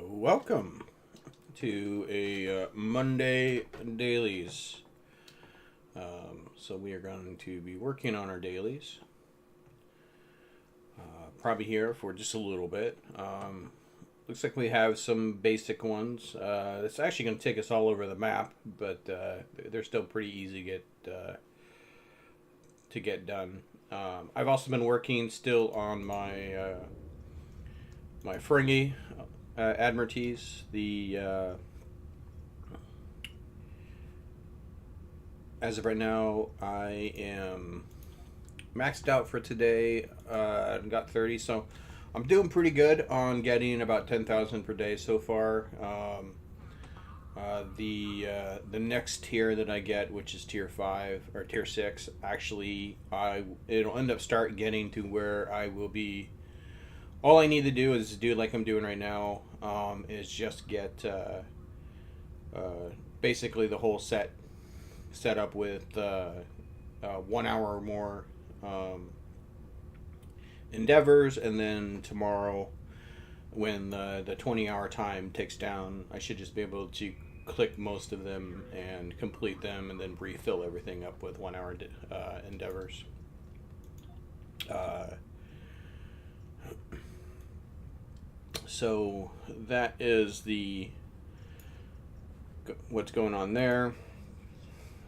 Welcome to a Monday dailies. So we are going to be working on our dailies. Probably here for just a little bit. Looks like we have some basic ones. It's actually going to take us all over the map, but they're still pretty easy to get done. I've also been working still on my Ferengi Admiralties. As of right now, I am maxed out for today. Got 30, so I'm doing pretty good on getting about 10,000 per day so far. The next tier that I get, which is tier 5 or tier 6, actually it'll end up start getting to where I will be. All I need to do is do like I'm doing right now. Is just get basically the whole set up with 1 hour or more endeavors, and then tomorrow, when the 20-hour time ticks down, I should just be able to click most of them and complete them, and then refill everything up with 1 hour endeavors. So that is what's going on there.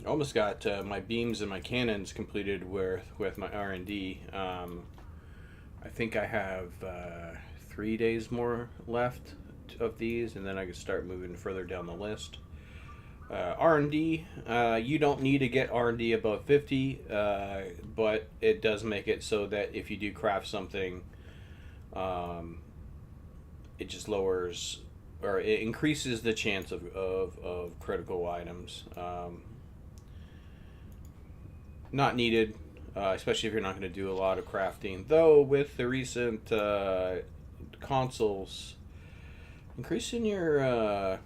I almost got my beams and my cannons completed with my R&D. I think I have 3 days more left of these, and then I can start moving further down the list. R&D, you don't need to get R&D above 50, but it does make it so that if you do craft something, it just lowers, or it increases the chance of critical items. Not needed, especially if you're not going to do a lot of crafting. Though with the recent consoles, increasing your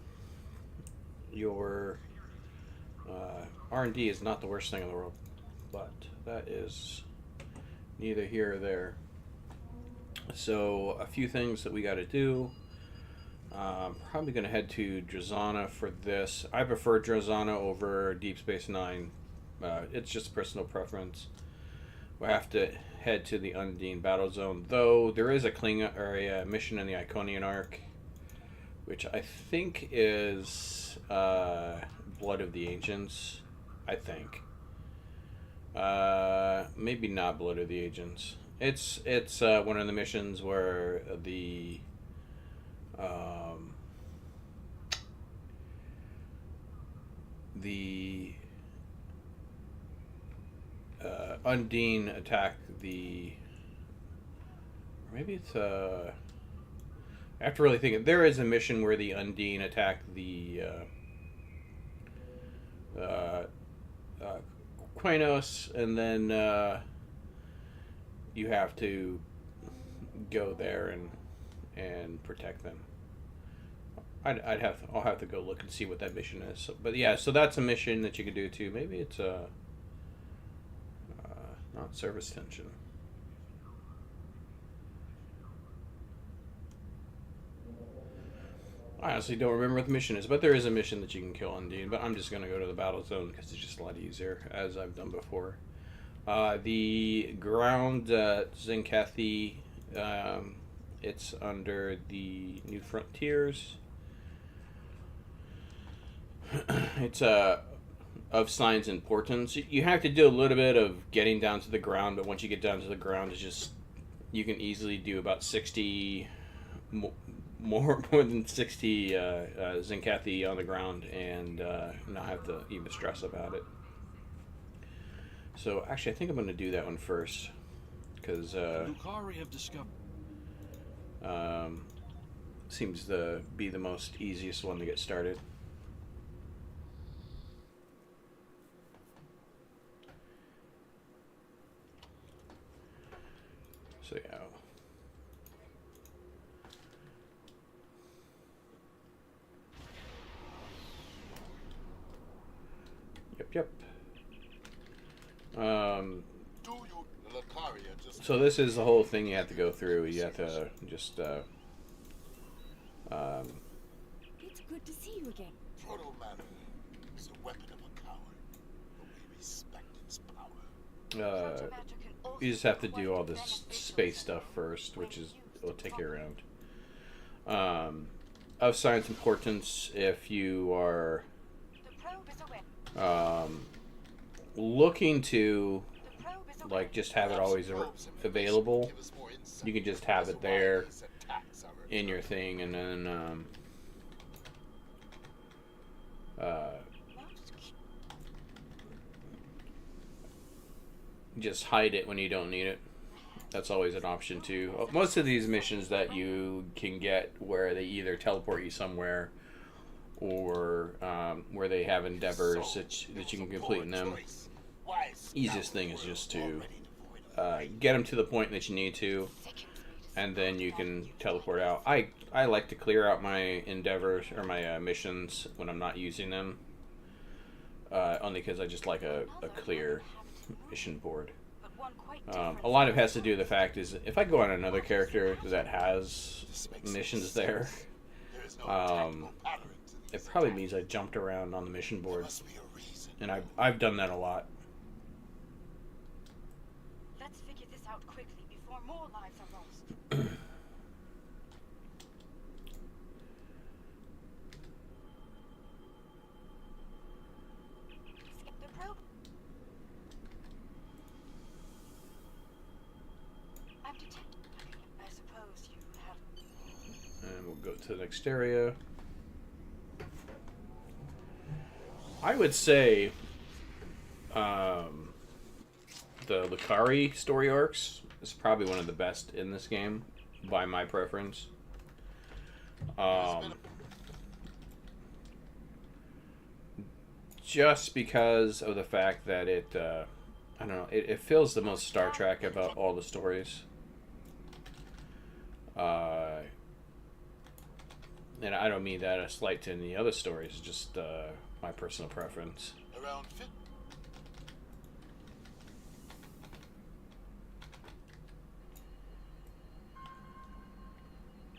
R&D is not the worst thing in the world. But that is neither here or there. So a few things that we got to do. Probably going to head to Drazana for this. I prefer Drazana over Deep Space Nine. It's just personal preference. We'll have to head to the Undine battle zone, though there is a Klingon or a mission in the Iconian arc, which I think is Blood of the Ancients. I think. Maybe not Blood of the Ancients. It's one of the missions where the Undine attacked the. Maybe it's I have to really think. There is a mission where the Undine attacked the Quanos, and then you have to go there and protect them. I'll have to go look and see what that mission is. So, but yeah, so that's a mission that you could do too. Maybe it's not service tension. I honestly don't remember what the mission is, but there is a mission that you can kill Undine. But I'm just going to go to the battle zone because it's just a lot easier, as I've done before. The ground Zenkathi, it's under the New Frontiers. It's of science importance. You have to do a little bit of getting down to the ground, but once you get down to the ground, it's just you can easily do about 60 more than 60 Zenkathi on the ground and not have to even stress about it. So actually, I think I'm going to do that one first because seems to be the most easiest one to get started. So yeah. Yep. So this is the whole thing you have to go through. You have to just Um, It's good to see you again. Proto matter is a weapon of a coward, but we respect its power. you just have to do all this space stuff first, which is will take you around. Of science importance, if you are um, looking to like just have it always available, you can just have it there in your thing, and then just hide it when you don't need it. That's always an option too. Most of these missions that you can get where they either teleport you somewhere or where they have endeavors that you can complete in them. Easiest thing is just to get them to the point that you need to, and then you can teleport out. I like to clear out my endeavors or my missions when I'm not using them, only because I just like a clear mission board. A lot of it has to do with the fact is if I go on another character that has missions there, it probably means I jumped around on the mission board, and I've done that a lot. Let's figure this out quickly before more lives are lost. The probe. I'm detected. I suppose you have. And we'll go to the next area. I would say the Lucari story arcs is probably one of the best in this game, by my preference. Just because of the fact that it, I don't know, it feels the most Star Trek about all the stories. And I don't mean that a slight to any other stories, just my personal preference. Around fit.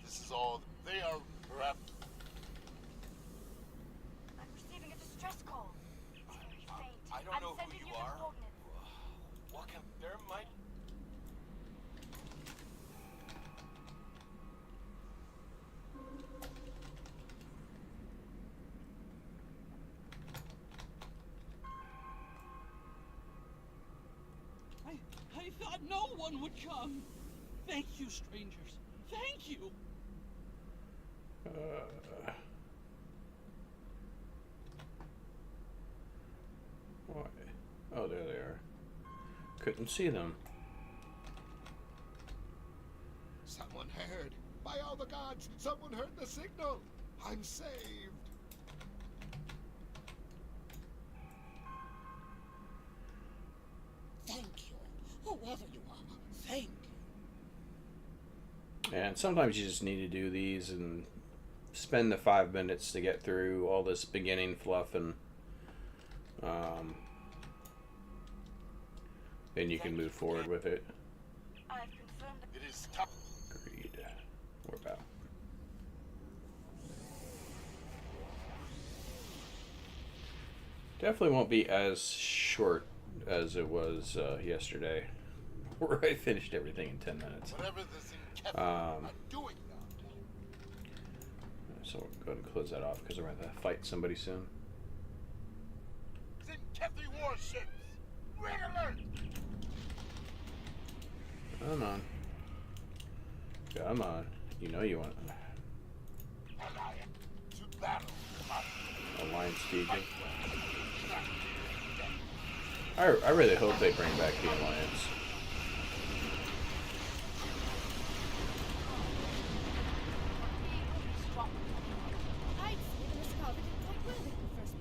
This is all they are perhaps. I'm receiving a distress call. It's very faint. I don't know who sending you the are. coordinates. What can there might I thought no one would come. Thank you, strangers. Thank you. Why? Oh, there they are. Couldn't see them. someone heard. By all the gods, someone heard the signal. I'm saved. Thank you. Whoever you are, thank you. And sometimes you just need to do these and spend the 5 minutes to get through all this beginning fluff, and then you can move forward with it. I've confirmed It is tough. Agreed. We're about. Definitely won't be as short as it was yesterday, where I finished everything in 10 minutes. Whatever this Kevin Um, are doing now. So we'll go ahead and close that off because we're going to fight somebody soon. Zinkethi warships. Red alert. Come on. Come on. You know you want To battle. Alliance Legion. I really hope they bring back the Alliance.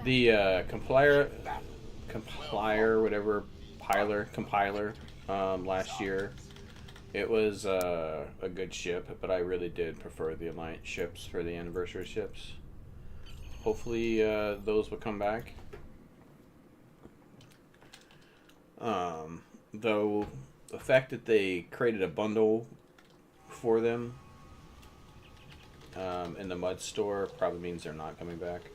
The compiler last year, it was a good ship, but I really did prefer the Alliance ships for the anniversary ships. Hopefully those will come back. Though the fact that they created a bundle for them in the mud store probably means they're not coming back.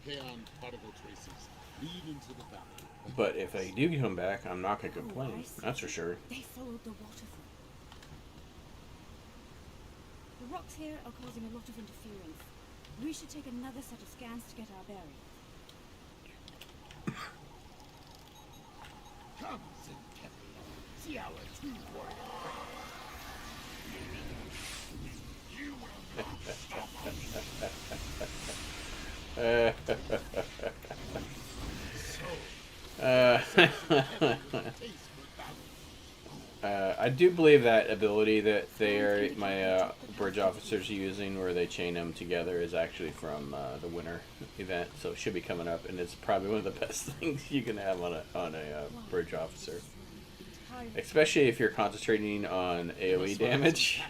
The Kaon particle traces lead into the valley. But if they do come back, I'm not going to complain. That's for sure. They followed the waterfall. The rocks here are causing a lot of interference. We should take another set of scans to get our bearings. Come, Zinkethi. See our true warrior. You will not stop I do believe that ability that my bridge officers are using, where they chain them together, is actually from the winter event. So it should be coming up, and it's probably one of the best things you can have on a bridge officer, especially if you're concentrating on AOE damage.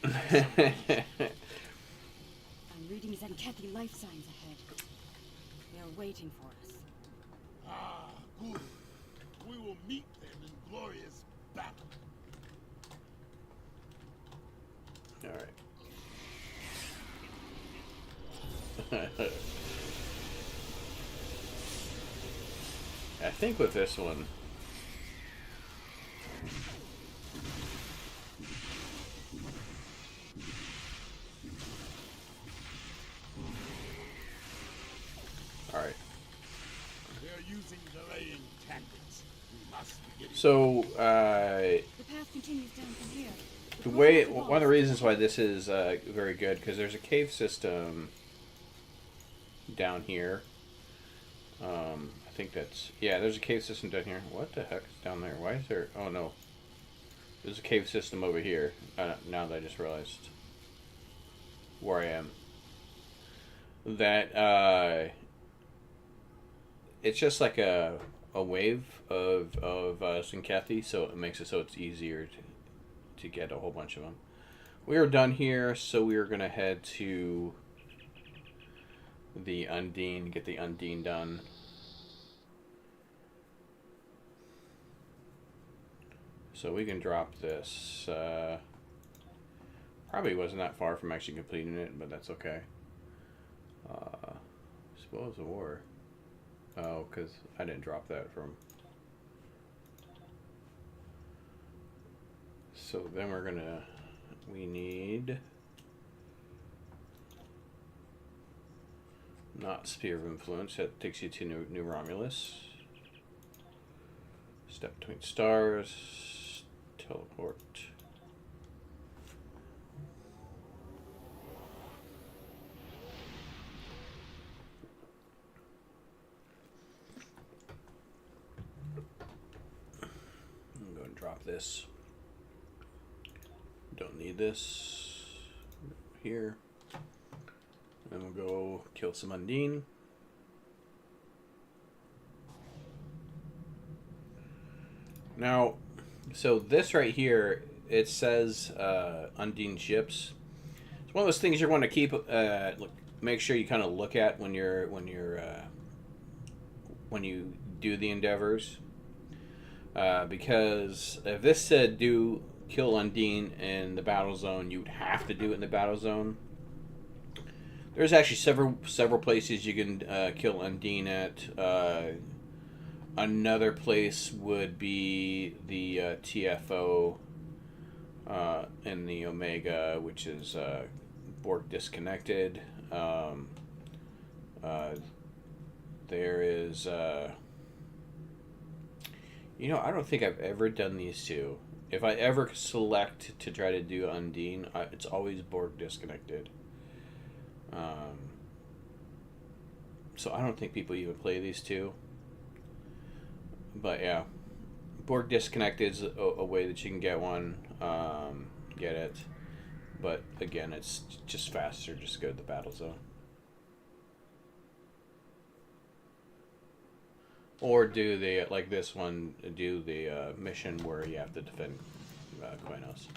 I'm reading Zenkethi life signs ahead. They are waiting for us. Ah, good. We will meet them in glorious battle. Alright. I think with this one, alright. They are using delaying tactics. We must be getting So, The path continues down from here. the way, one of the reasons why this is very good, because there's a cave system down here. I think that's, yeah, there's a cave system down here. What the heck is down there? Why is there, oh no. There's a cave system over here. Now that I just realized where I am. That, it's just like a wave of Zenkethi, so it makes it so it's easier to get a whole bunch of them. We are done here, so we are going to head to the Undine, get the Undine done. So we can drop this. Probably wasn't that far from actually completing it, but that's okay. Spoils of War. Oh, because I didn't drop that from... So then we're gonna... We need... Not Spear of Influence. That takes you to New Romulus. Step Between Stars. Teleport. I'm going to drop this. Don't need this. Here. And we'll go kill some Undine. Now, so this right here, it says Undine ships. It's one of those things you want to keep, make sure you kind of look at when you do the endeavors, because if this said kill Undine in the battle zone, you would have to do it in the battle zone. There's actually several places you can kill Undine at. Another place would be the TFO in the Omega, which is Borg disconnected. There is, I don't think I've ever done these two. If I ever select to try to do Undine, it's always Borg disconnected. So I don't think people even play these two. But yeah, Borg disconnected is a way that you can get one, get it. But again, it's just faster. Just go to the battle zone. Or do like this one, do the mission where you have to defend Quenos.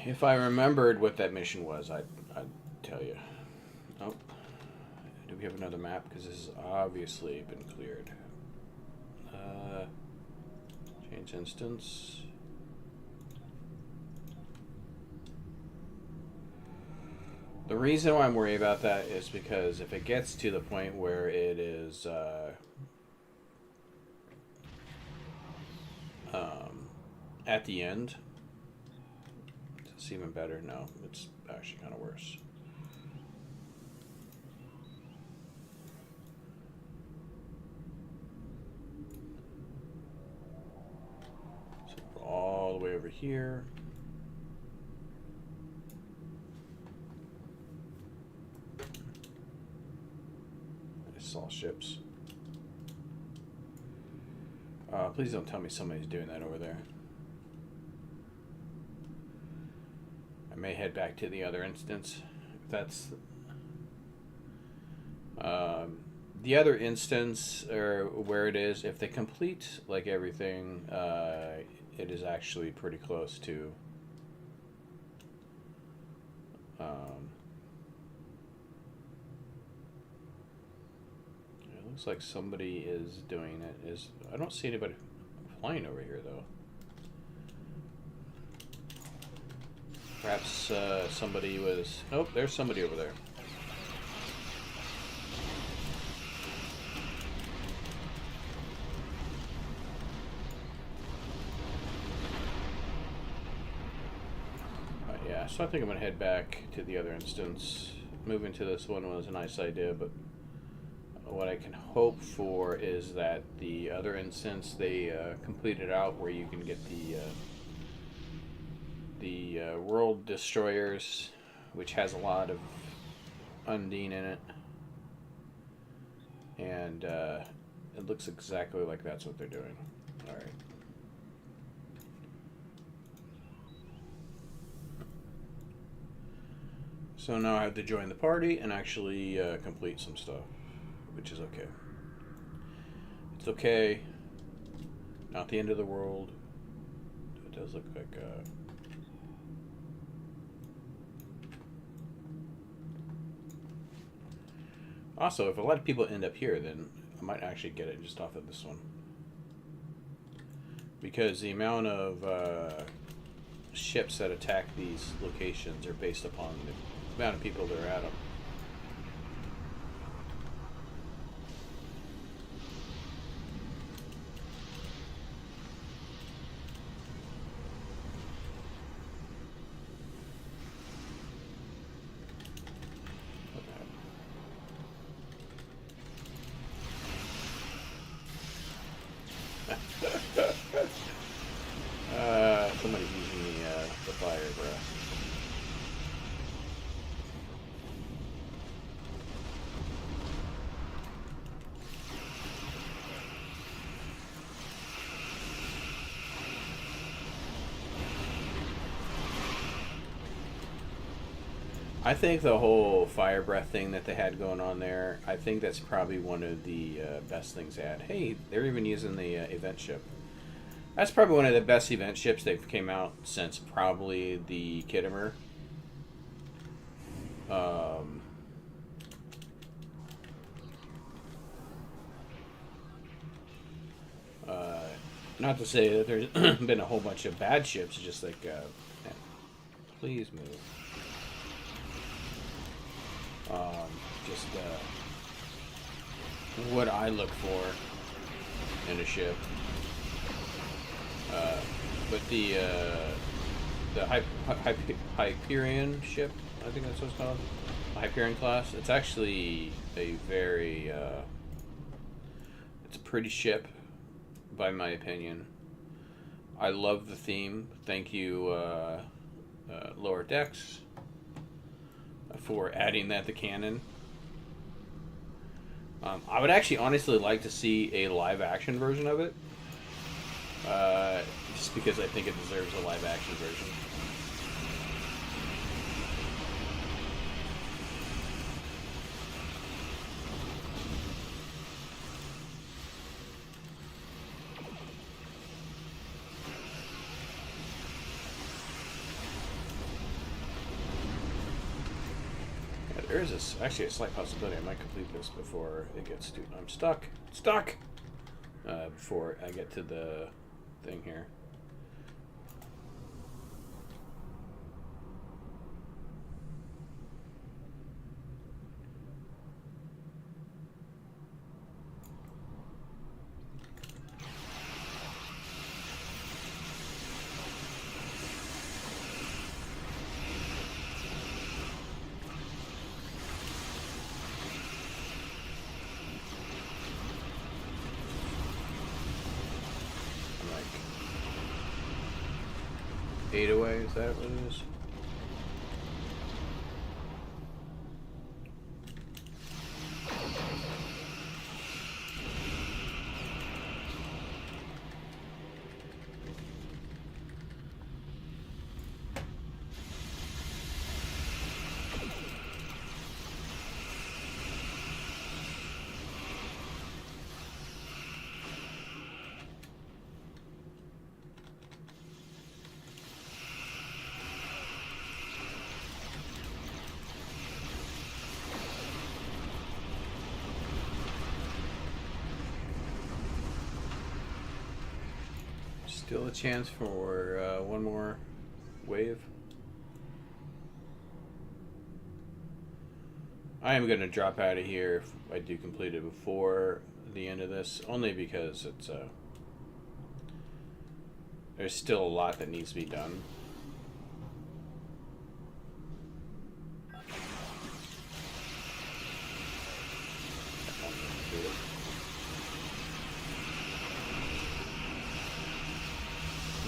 If I remembered what that mission was, I'd tell you. Oh, do we have another map? Because this has obviously been cleared. Change instance. The reason why I'm worried about that is because if it gets to the point where it is at the end, it's even better. No, it's actually kind of worse. So all the way over here. I saw ships. Please don't tell me somebody's doing that over there. I may head back to the other instance. If that's the other instance, or where it is, if they complete like everything, it is actually pretty close to. It looks like somebody is doing it. I don't see anybody flying over here though. Perhaps somebody was. Oh, there's somebody over there. Yeah, so I think I'm gonna head back to the other instance. Moving to this one was a nice idea, but what I can hope for is that the other instance they complete it out where you can get the world destroyers, which has a lot of Undine in it, and it looks exactly like that's what they're doing. All right. So now I have to join the party and actually complete some stuff, which is okay. It's okay. Not the end of the world. It does look like... Also, if a lot of people end up here, then I might actually get it just off of this one. Because the amount of ships that attack these locations are based upon the amount of people that are at them. Somebody's using the fire breath. I think the whole fire breath thing that they had going on there, I think that's probably one of the best things they had. Hey, they're even using the event ship. That's probably one of the best event ships they've came out since probably the Kittimer. Not to say that there's been a whole bunch of bad ships, just like, please move. Just what I look for in a ship. But the Hyperion ship, I think that's what it's called, the Hyperion class. It's actually a very it's a pretty ship, by my opinion. I love the theme. Thank you, Lower Decks, for adding that to canon. I would actually honestly like to see a live action version of it. Just because I think it deserves a live action version. Yeah, there is actually a slight possibility I might complete this before it gets to... I'm stuck! Stuck! Before I get to the thing here. 8 away, is that what it is? Still a chance for one more wave. I am going to drop out of here if I do complete it before the end of this, only because it's there's still a lot that needs to be done.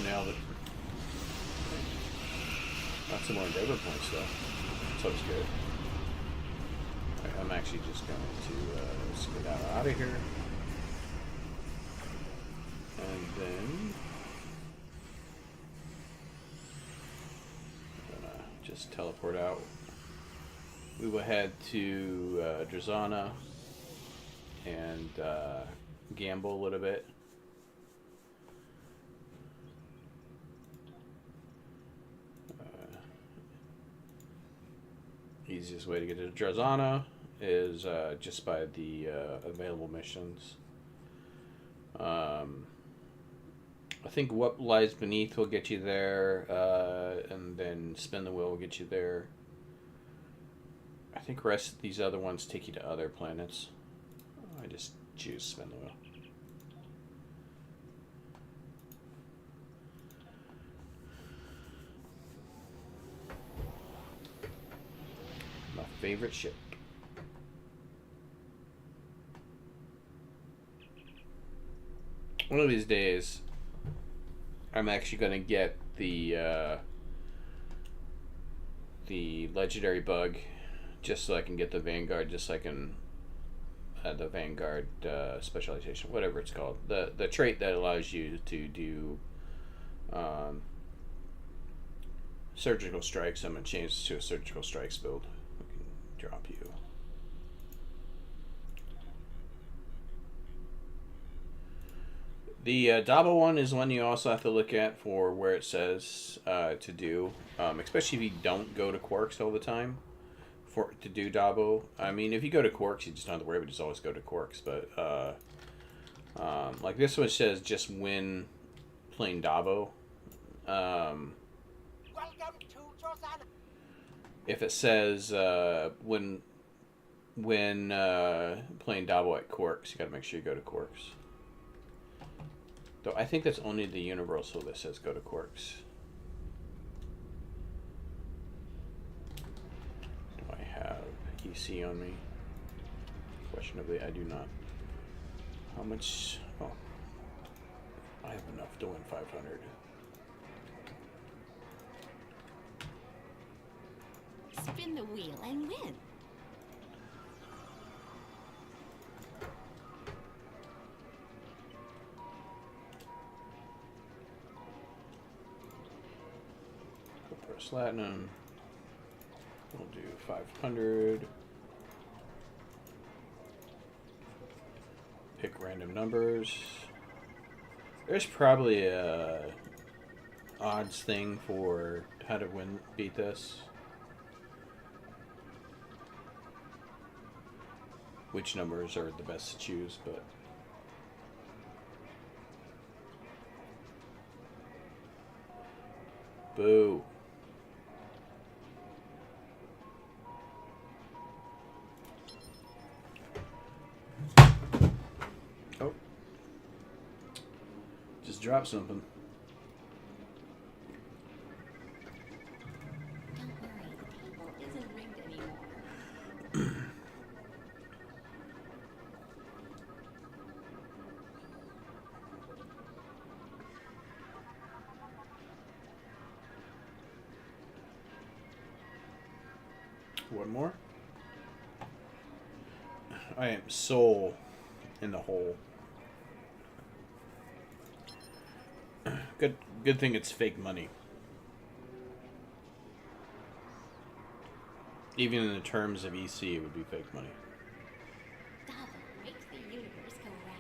Nailed it. Got some more endeavor points though. So it's good. Right, I'm actually just going to skedaddle out of here. And then I'm gonna just teleport out. We will head to Drazana and gamble a little bit. Easiest way to get to Drazana is just by the available missions. I think What Lies Beneath will get you there, and then Spin the Wheel will get you there. I think the rest of these other ones take you to other planets. I just choose Spin the Wheel. My favorite ship. One of these days, I'm actually going to get the legendary bug, just so I can get the Vanguard, just so I can the Vanguard specialization, whatever it's called, the trait that allows you to do surgical strikes. I'm going to change to a surgical strikes build. We can drop you. The Dabo one is one you also have to look at for where it says to do, especially if you don't go to Quarks all the time to do Dabo. I mean, if you go to Quarks, you just don't have to worry, but just always go to Quarks. But like this one says, just win playing Dabo. If it says when playing Dabo at Quarks, you got to make sure you go to Quarks. Though I think that's only the Universal that says go to Quarks. Do I have EC on me? Questionably, I do not. How much? Oh, I have enough to win 500. Spin the wheel and win. Platinum. We'll do 500. Pick random numbers. There's probably a odds thing for how to beat this. Which numbers are the best to choose, but boo. Oh. Just drop something. Don't worry, the table isn't rigged anymore. One more. I am soul in the hole. Good thing it's fake money. Even in the terms of EC, it would be fake money. Dollar makes the universe go round.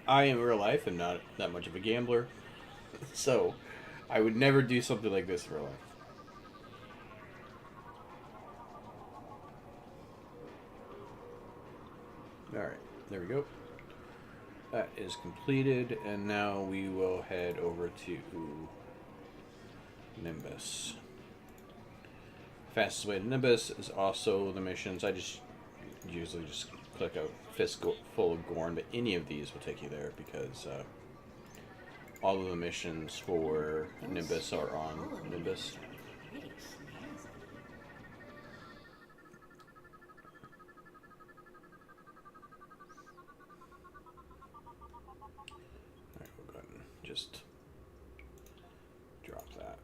I, in real life, am not that much of a gambler, so I would never do something like this in real life. Alright, there we go. That is completed, and now we will head over to Nimbus. Fastest way to Nimbus is also the missions. I just usually just click a fist full of Gorn, but any of these will take you there because all of the missions for Nimbus are on Nimbus. Pretty snazzy. Alright, we'll go ahead and just drop that.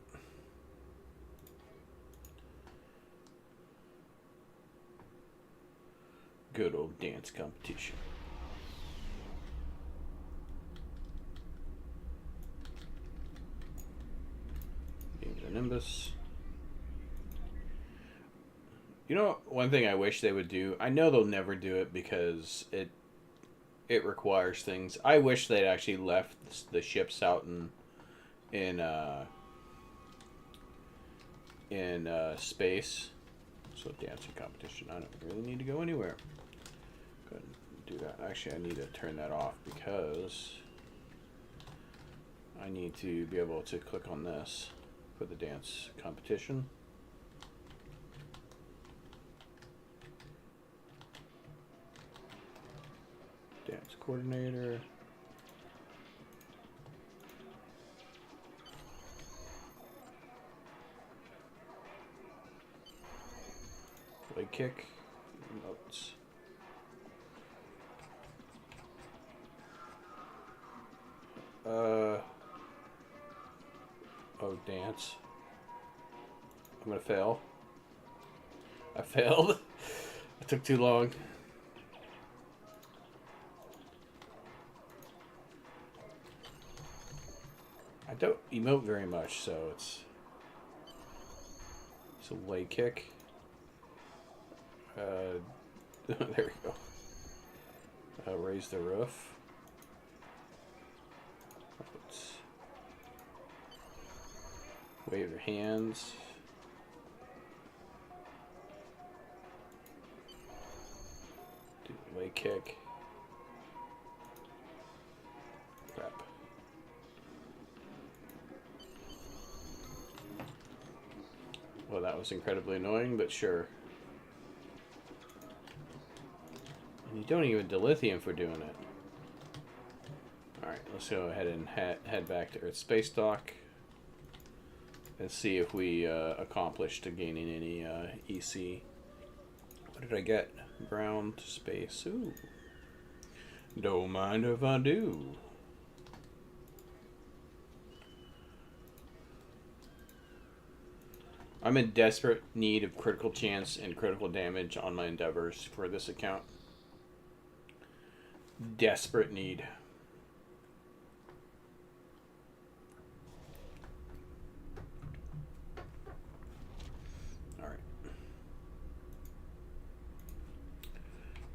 Good old dance competition. Games of Nimbus. You know, one thing I wish they would do. I know they'll never do it because it requires things. I wish they'd actually left the ships out in space. So dancing competition. I don't really need to go anywhere. Go ahead and do that. Actually, I need to turn that off because I need to be able to click on this for the dance competition. Dance coordinator. Leg kick. Notes. Oh, dance. I'm gonna fail. I failed. It took too long. I don't emote very much, so it's a leg kick. There we go. Raise the roof. Let's wave your hands. Do the leg kick. Crap. Well, that was incredibly annoying, but sure. You don't even dilithium for doing it. Alright, let's go ahead and head back to Earth Space Dock and see if we accomplished gaining any EC. What did I get? Ground space. Ooh. Don't mind if I do. I'm in desperate need of critical chance and critical damage on my endeavors for this account. Desperate need. Alright.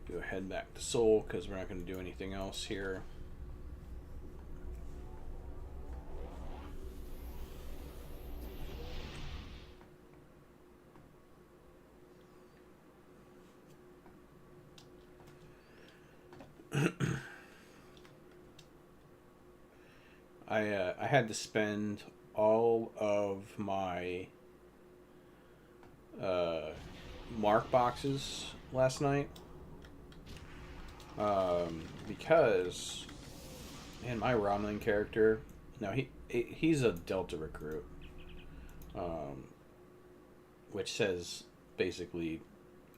Go head back to Seoul because we're not going to do anything else here. I had to spend all of my mark boxes last night because, man, my Romulin character, now he's a Delta recruit, which says basically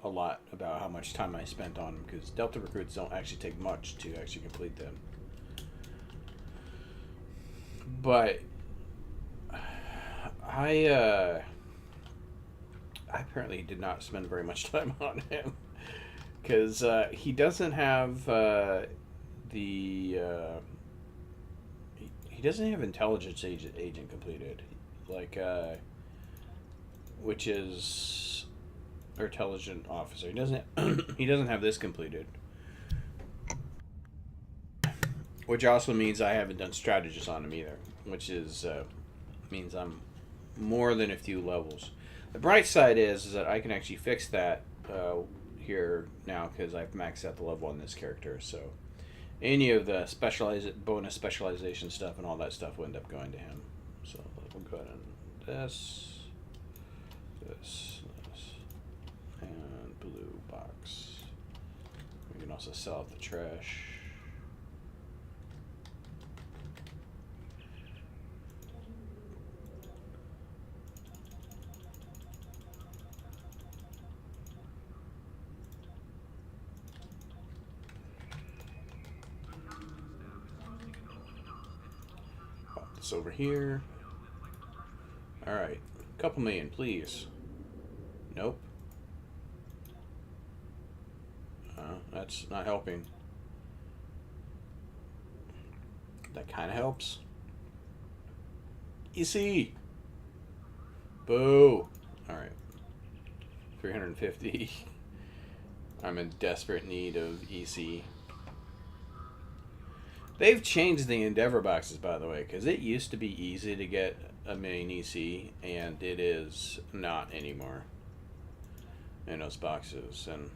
a lot about how much time I spent on him because Delta recruits don't actually take much to actually complete them. But I I apparently did not spend very much time on him because he doesn't have the he doesn't have intelligence agent completed, like which is or intelligent officer. He doesn't he doesn't have this completed, which also means I haven't done strategist on him either, which is means I'm more than a few levels. The bright side is that I can actually fix that here now because I've maxed out the level on this character. So any of the bonus specialization stuff and all that stuff will end up going to him. So we'll go ahead and this, and blue box. We can also sell out the trash. Over here. All right, couple million, please. Nope. That's not helping. That kind of helps. EC. Boo. All right. 350. I'm in desperate need of EC. They've changed the Endeavor boxes, by the way, because it used to be easy to get a million EC, and it is not anymore in those boxes. And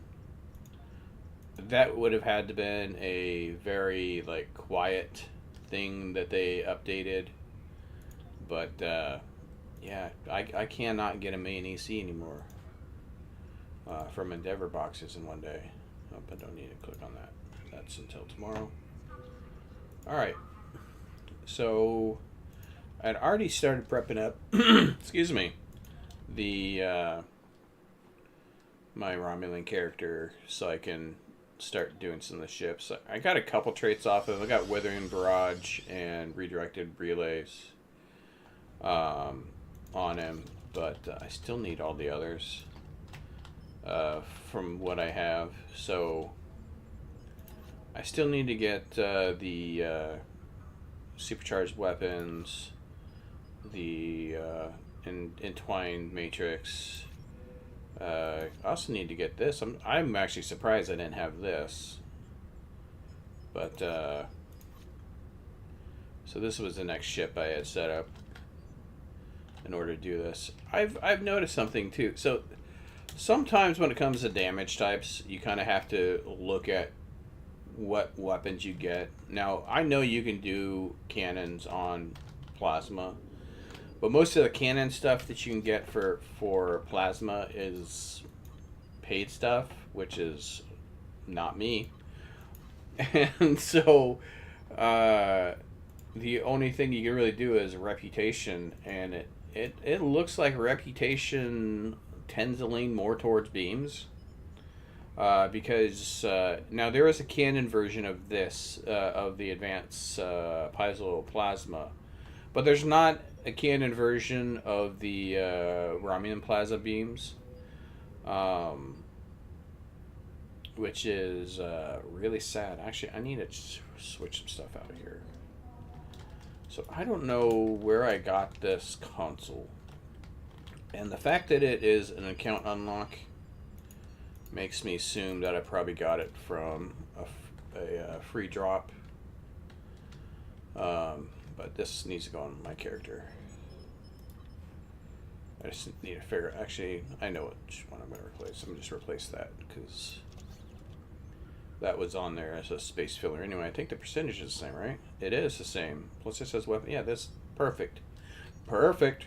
that would have had to been a very like quiet thing that they updated. But yeah, I cannot get a million EC anymore from Endeavor boxes in one day. Oh, I don't need to click on that. That's until tomorrow. Alright, so I'd already started prepping up, excuse me, the my Romulan character so I can start doing some of the ships. I got a couple traits off of it. I got Withering Barrage and Redirected Relays on him, but I still need all the others from what I have, so I still need to get the supercharged weapons, the entwined matrix. I also need to get this. I'm actually surprised I didn't have this. But so this was the next ship I had set up in order to do this. I've noticed something too. So sometimes when it comes to damage types, you kind of have to look at what weapons you get. Now, I know you can do cannons on plasma, but most of the cannon stuff that you can get for plasma is paid stuff, which is not me. And so the only thing you can really do is reputation, and it looks like reputation tends to lean more towards beams. Because now there is a canon version of this, of the advanced piezo plasma, but there's not a canon version of the Romulan plasma beams, which is really sad. Actually, I need to switch some stuff out of here. So I don't know where I got this console, and the fact that it is an account unlock makes me assume that I probably got it from a free drop. But this needs to go on my character. I just need to figure. Actually, I know which one I'm going to replace. I'm going to just replace that because that was on there as a space filler. Anyway, I think the percentage is the same, right? It is the same. Plus it says weapon. Yeah, that's perfect. Perfect.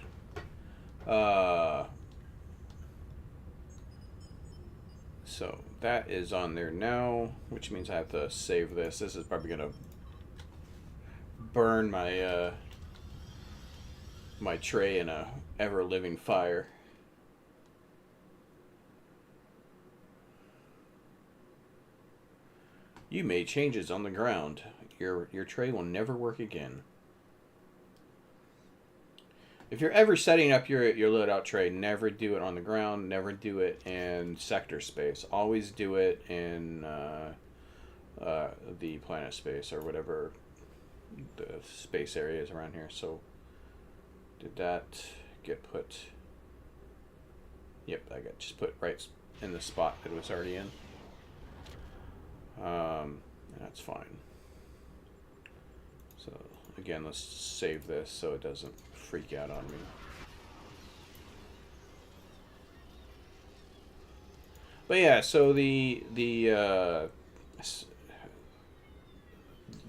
So that is on there now, which means I have to save this. This is probably gonna burn my my tray in a ever-living fire. You made changes on the ground. Your tray will never work again. if you're ever setting up your loadout tray, never do it on the ground. Never do it in sector space. Always do it in the planet space or whatever the space area is around here. So did that get put? Yep, I got just put right in the spot that it was already in. That's fine. So again, let's save this so it doesn't freak out on me. But yeah, so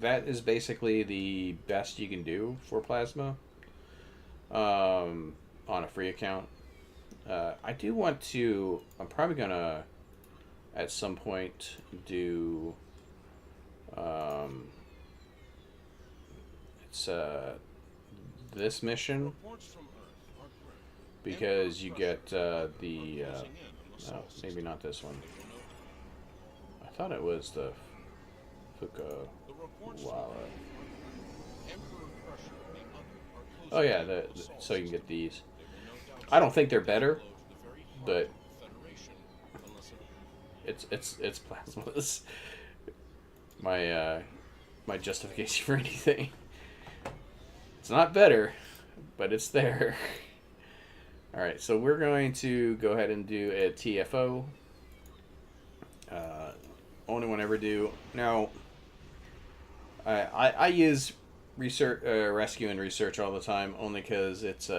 that is basically the best you can do for plasma on a free account. I do want to. I'm probably gonna at some point do. It's this mission because you get the no, maybe not this one. I thought it was the Fukuwara. Oh yeah, so you can get these. I don't think they're better, but it's plasmas. My justification for anything. It's not better, but it's there. Alright, so we're going to go ahead and do a TFO. Only one I ever do. Now, I use research, rescue and research all the time, only because it's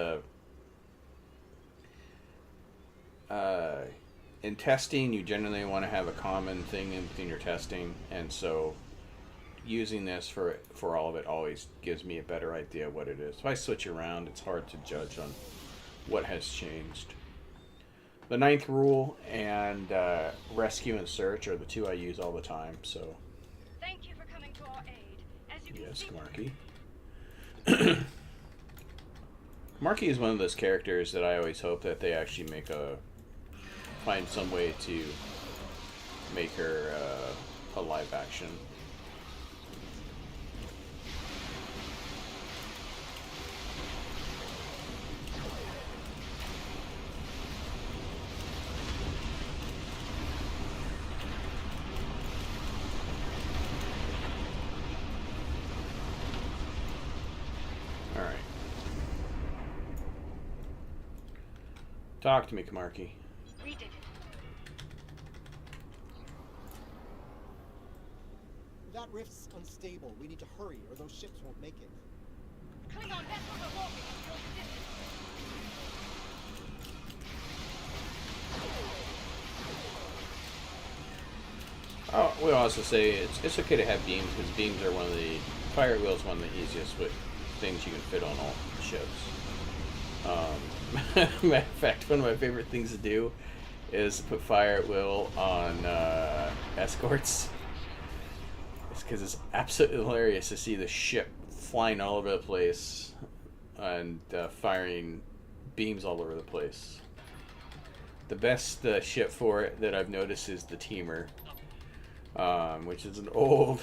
in testing, you generally want to have a common thing in your testing, and so using this for all of it always gives me a better idea of what it is. If I switch around, it's hard to judge on what has changed. The 9th rule and rescue and search are the two I use all the time. So, Thank you for coming to our aid. As you can yes, see, Marky. Marky is one of those characters that I always hope that they actually find some way to make her a live action. Alright. Talk to me, Kamarki. we did it. That rift's unstable. We need to hurry, or those ships won't make it. Klingon vessels are warping at close distance. Oh, we'll also say it's okay to have beams, because beams are fire wheel is one of the easiest things you can fit on all ships. Matter of fact, one of my favorite things to do is put fire at will on escorts. It's because it's absolutely hilarious to see the ship flying all over the place and firing beams all over the place. The best ship for it that I've noticed is the Teamer, which is an old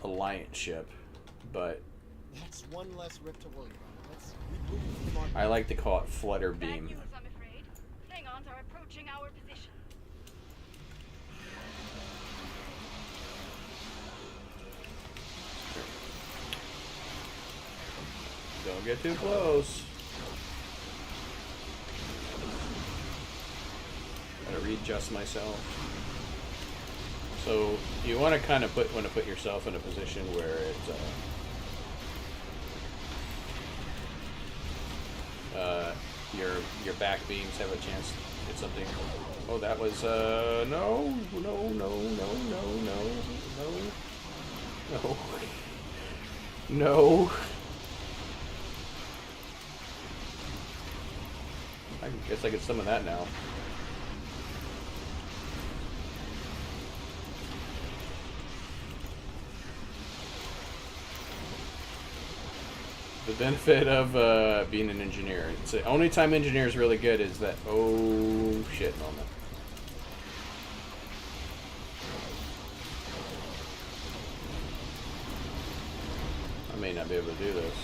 Alliance ship, but That's one less rift to worry about. Let's regroup from our... I like to call it Flutter Bad Beam. news, I'm afraid. Klingons are approaching our position. Don't get too close. Gotta readjust myself. So you want to kind of put yourself in a position where it's your back beams have a chance to hit something. Oh, that was no. I guess I get some of that now. The benefit of being an engineer. It's the only time engineer is really good is that oh shit moment. may not be able to do this.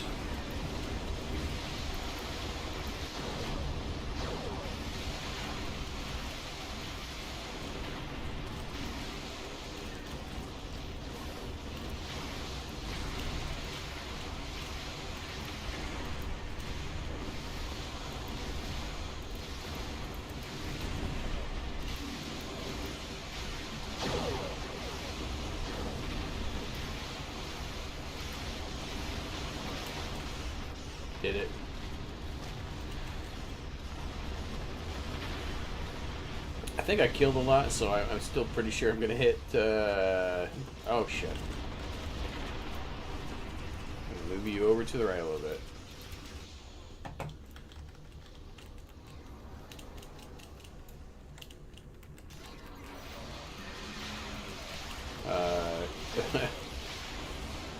Did it. I think I killed a lot, so I'm still pretty sure I'm gonna hit, oh shit. I'm gonna move you over to the right a little bit.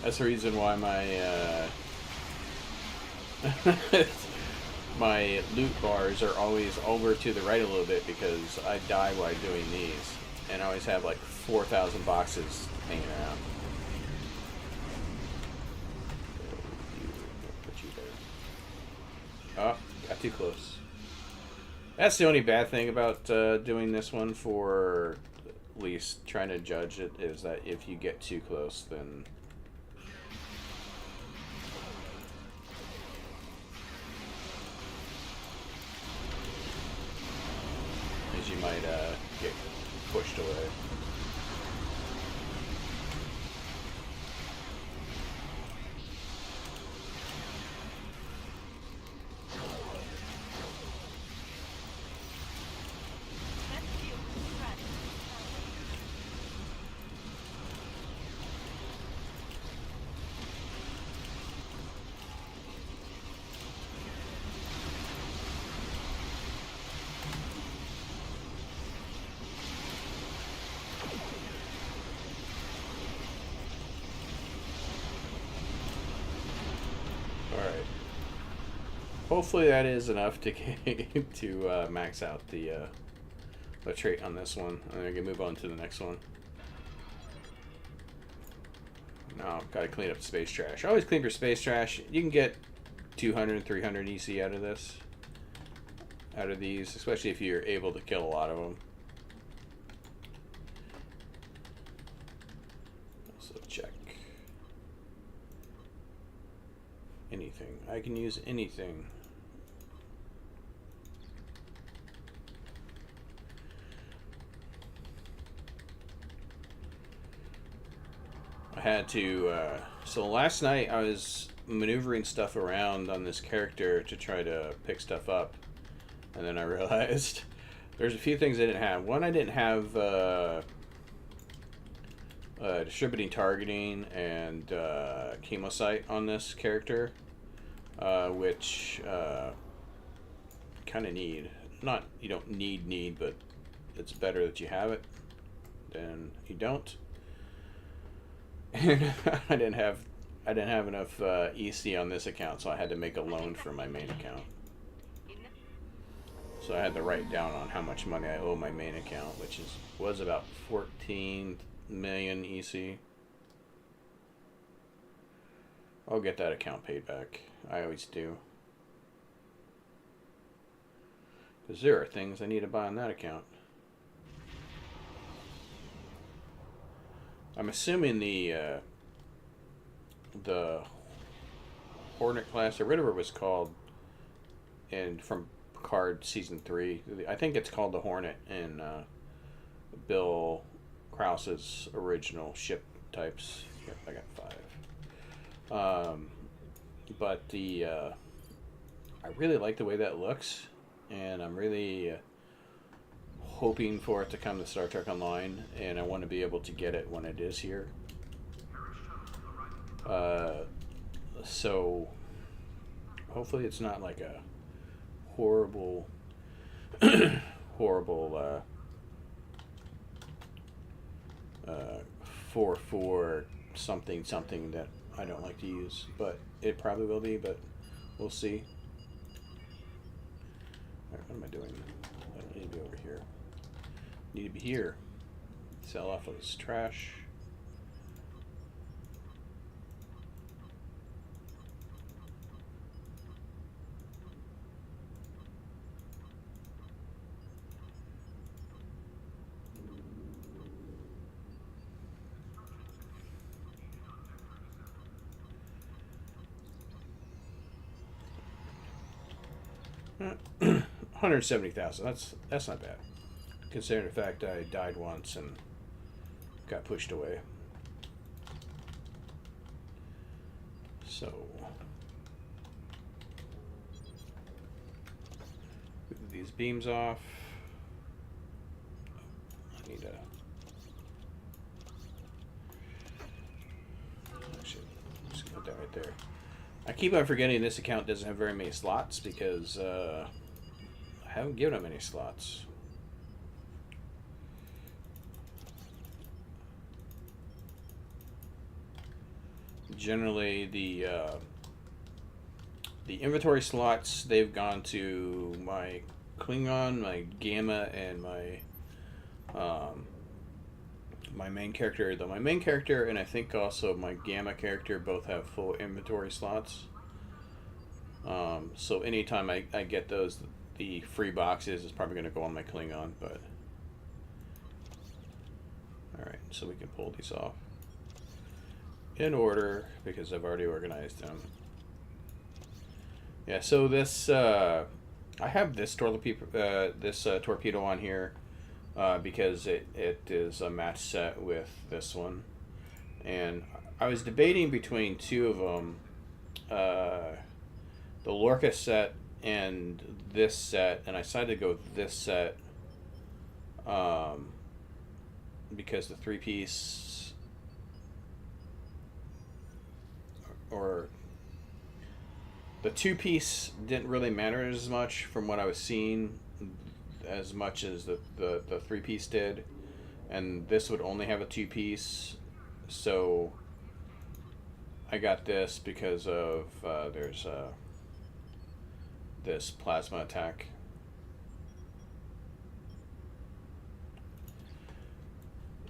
That's the reason why my, my loot bars are always over to the right a little bit, because I die while doing these, and I always have like 4,000 boxes hanging around. Put you there. Oh, got too close. That's the only bad thing about doing this one, for at least trying to judge it, is that if you get too close, then you might get pushed away. Hopefully that is enough to get, to max out the trait on this one, and then we can move on to the next one. Now, gotta clean up space trash. Always clean for space trash. You can get 200, 300 EC out of this, out of these, especially if you're able to kill a lot of them. So check. Anything. I can use anything. I had to, so last night I was maneuvering stuff around on this character to try to pick stuff up, and then I realized there's a few things I didn't have. One, I didn't have distributing targeting and chemosite on this character, which kind of need. Not, you don't need, but it's better that you have it than you don't. And I didn't have enough EC on this account, so I had to make a loan for my main account. So I had to write down on how much money I owe my main account, which was about 14 million EC. I'll get that account paid back. I always do. Because there are things I need to buy on that account. I'm assuming the Hornet class, or whatever it was called, and from Picard Season 3, I think it's called the Hornet in Bill Krause's original ship types. Yep, I got 5. But the I really like the way that looks, and I'm really hoping for it to come to Star Trek Online, and I want to be able to get it when it is here. So hopefully it's not like a horrible horrible 4/4 something that I don't like to use, but it probably will be, but we'll see. Alright, what am I doing? I don't need to be over here. I need to be here. Sell off of this trash. 170,000. That's not bad, considering the fact I died once and got pushed away. So move these beams off. I need to. Actually, I'm just gonna put that right there. I keep on forgetting this account doesn't have very many slots because I haven't given it many slots. Generally, the inventory slots, they've gone to my Klingon, my Gamma, and my main character. Though my main character and I think also my Gamma character both have full inventory slots. So anytime I get those, the free boxes is probably going to go on my Klingon. But all right, so we can pull these off in order because I've already organized them. Yeah, so this I have this torpedo on here because it is a match set with this one, and I was debating between two of them, the Lorca set and this set, and I decided to go with this set because the three-piece or the two-piece didn't really matter as much from what I was seeing as much as the three-piece did, and this would only have a two-piece, so I got this because of there's this plasma attack.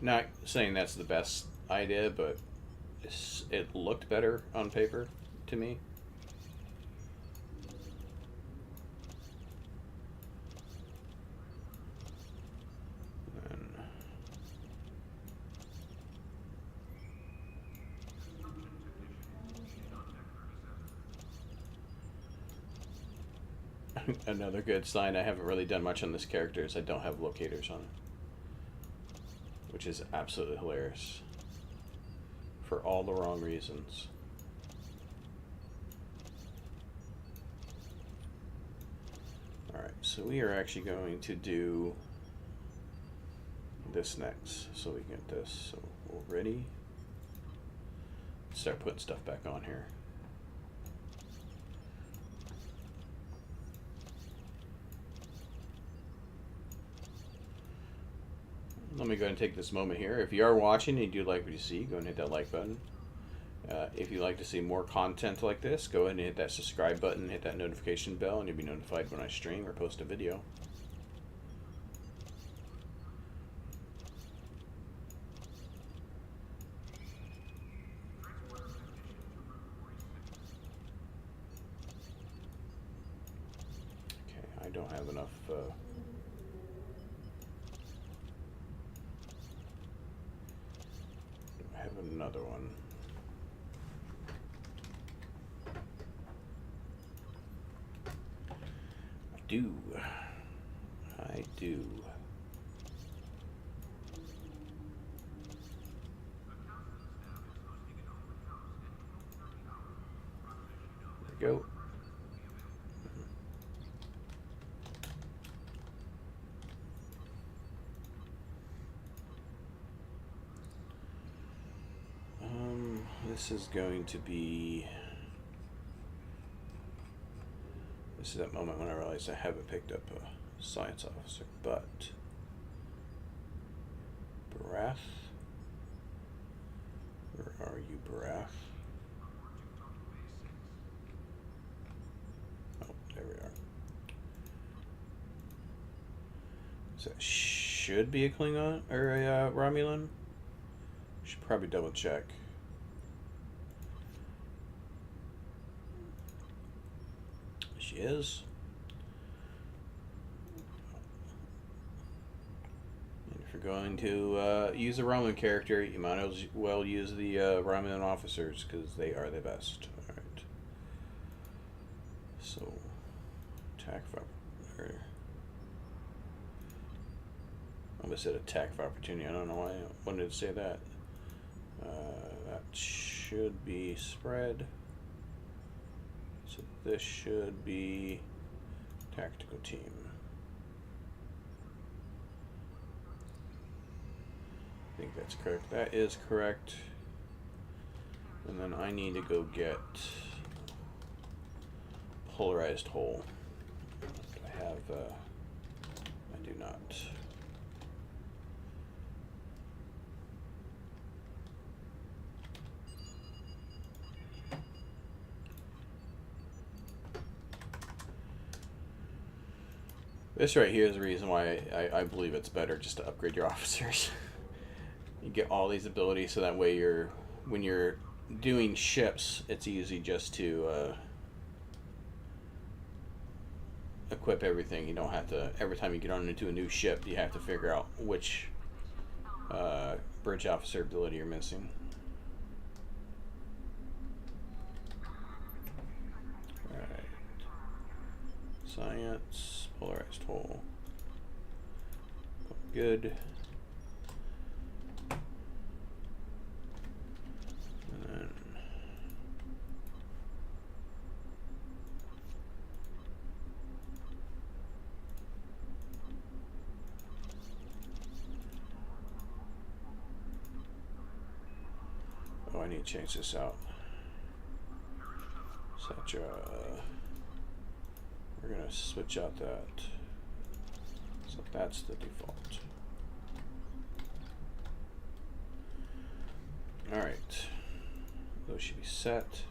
Not saying that's the best idea, but it looked better on paper to me. Another good sign I haven't really done much on this character is I don't have locators on it, which is absolutely hilarious for all the wrong reasons. Alright, so we are actually going to do this next, so we get this. So we're ready. Start putting stuff back on here. Let me go ahead and take this moment here. If you are watching and you do like what you see, go ahead and hit that like button. If you'd like to see more content like this, go ahead and hit that subscribe button, hit that notification bell, and you'll be notified when I stream or post a video. Okay, I don't have enough... another one. I do. There we go. This is going to be... This is that moment when I realized I haven't picked up a science officer, but... Brath? Where are you, Brath? Oh, there we are. So that should be a Klingon, or a Romulan? Should probably double check. She is. And if you're going to use a Romulan character, you might as well use the Romulan officers because they are the best. Alright. So, Attack of I almost said attack of opportunity. I don't know why I wanted to say that. That should be spread. So this should be tactical team. I think that's correct. That is correct. And then I need to go get polarized hole. I have, I do not. This right here is the reason why I believe it's better just to upgrade your officers. You get all these abilities so that way when you're doing ships, it's easy just to equip everything. You don't have to, every time you get on into a new ship, you have to figure out which bridge officer ability you're missing. Alright. Science, polarized hole. Good. Oh, I need to change this out. Such a... We're going to switch out that. So that's the default. Alright. Those should be set.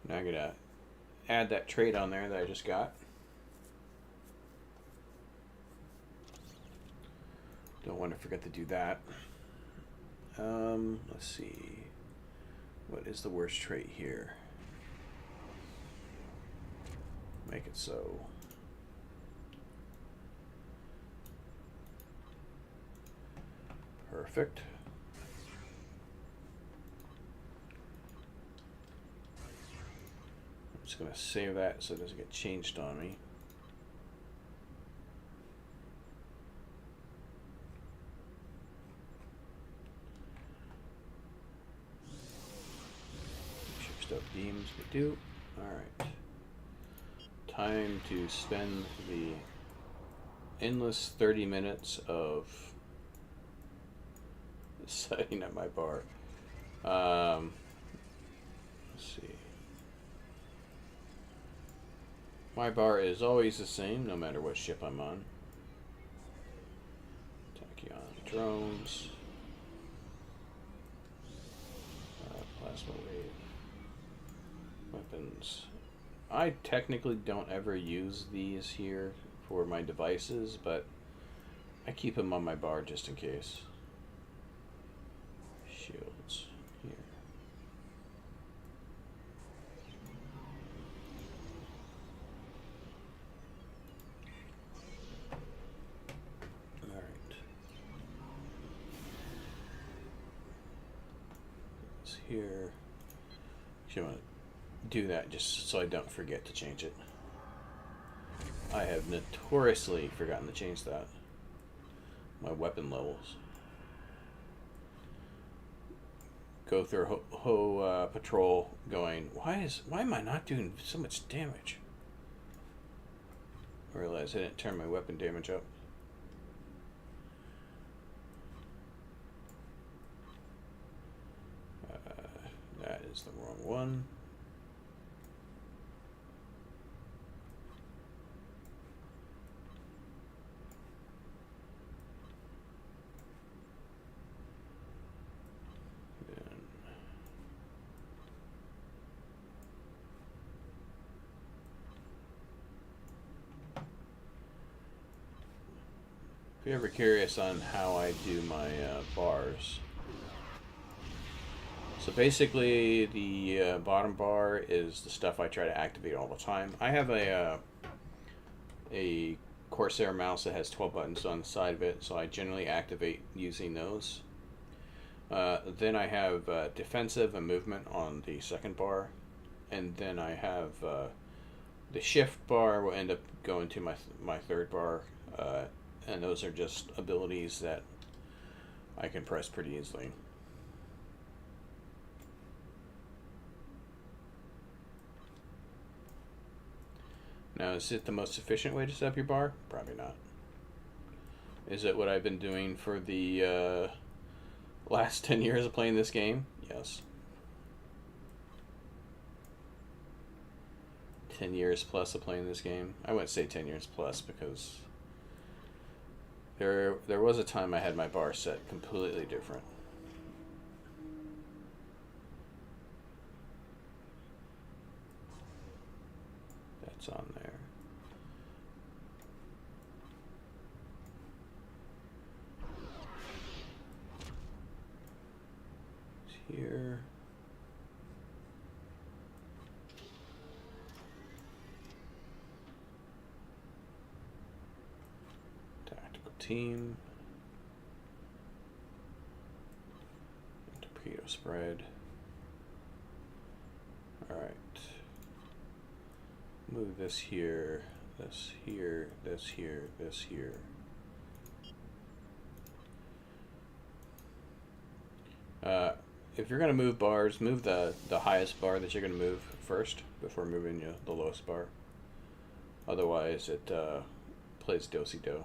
Now I'm going to add that trait on there that I just got. Don't want to forget to do that. Let's see. What is the worst trait here? Make it so. Perfect. I'm just going to save that so it doesn't get changed on me. Stuff beams we do. Alright. Time to spend the endless 30 minutes of setting up my bar. Let's see. My bar is always the same no matter what ship I'm on. Tachyon drones. Plasma wave. Weapons. I technically don't ever use these here for my devices, but I keep them on my bar just in case. Shields here. Alright. It's here. Actually, I want to do that just so I don't forget to change it. I have notoriously forgotten to change that. My weapon levels. Go through patrol going, why am I not doing so much damage? I realized I didn't turn my weapon damage up. That is the wrong one. If you're ever curious on how I do my bars, so basically the bottom bar is the stuff I try to activate all the time. I have a Corsair mouse that has 12 buttons on the side of it, so I generally activate using those. Then I have defensive and movement on the second bar, and then I have the shift bar will end up going to my third bar, and those are just abilities that I can press pretty easily. Now, is it the most efficient way to set up your bar? Probably not. Is it what I've been doing for the last 10 years of playing this game? Yes. 10 years plus of playing this game. I wouldn't say 10 years plus because there was a time I had my bar set completely different. That's on there. It's here. Tactical team. Torpedo spread. Alright. Move this here, this here, this here, this here. If you're going to move bars, move the highest bar that you're going to move first before moving the lowest bar. Otherwise, it plays do-si-do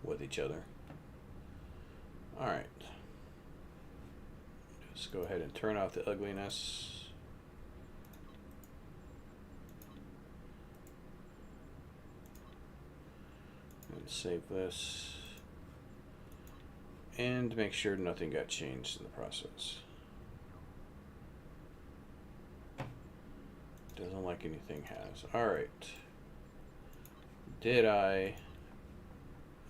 with each other. Alright. Just go ahead and turn off the ugliness. And save this. And make sure nothing got changed in the process. Doesn't like anything has. Alright. I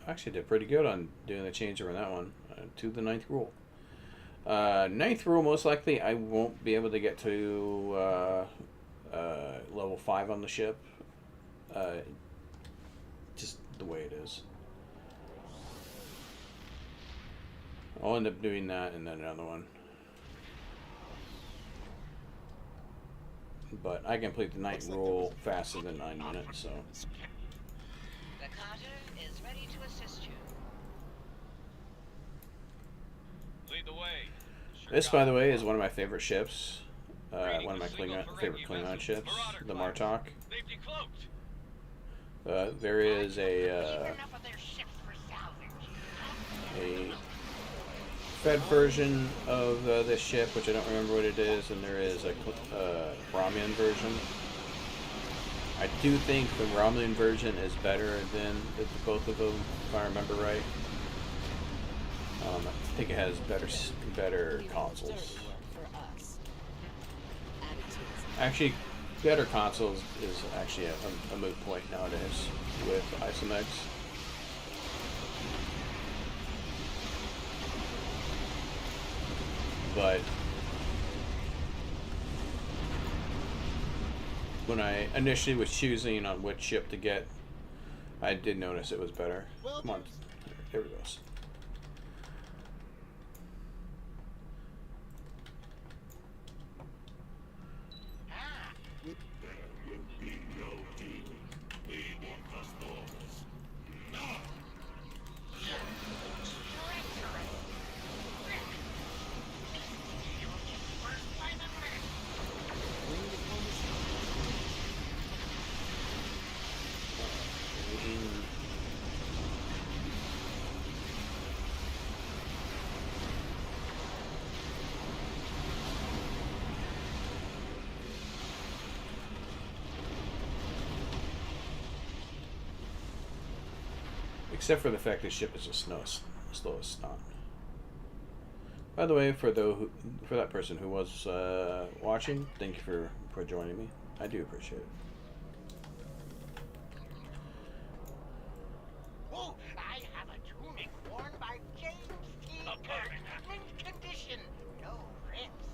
actually did pretty good on doing the changeover on that one. To the 9th rule. 9th rule, most likely I won't be able to get to level 5 on the ship. Just the way it is. I'll end up doing that and then another one. But I complete the 9th rule faster than 9 minutes, so. The Carter is ready to assist you. Lead the way. This, by the way, is one of my favorite ships. One of my favorite Klingon ships, the Martok. There is a Fed version of this ship, which I don't remember what it is, and there is a Romulan version. I do think the Romulan version is better than both of them, if I remember right. I think it has better consoles. Actually, better consoles is actually a moot point nowadays with isomex. But when I initially was choosing on which ship to get, I did notice it was better. Come on, there we go. Except for the fact this ship is just slow as snot. By the way, for that person who was watching, thank you for joining me. I do appreciate it. Oh, I have a tunic worn by James T. Kirk. Mint condition, no rips.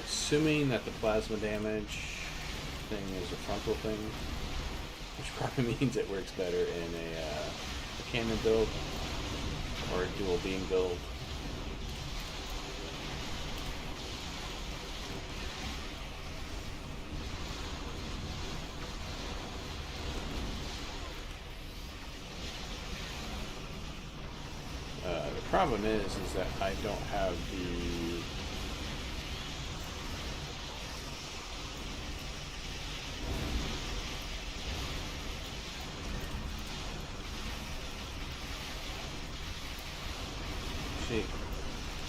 assuming that the plasma damage thing is a frontal thing, which probably means it works better in a cannon build or a dual beam build. The problem is that I don't have the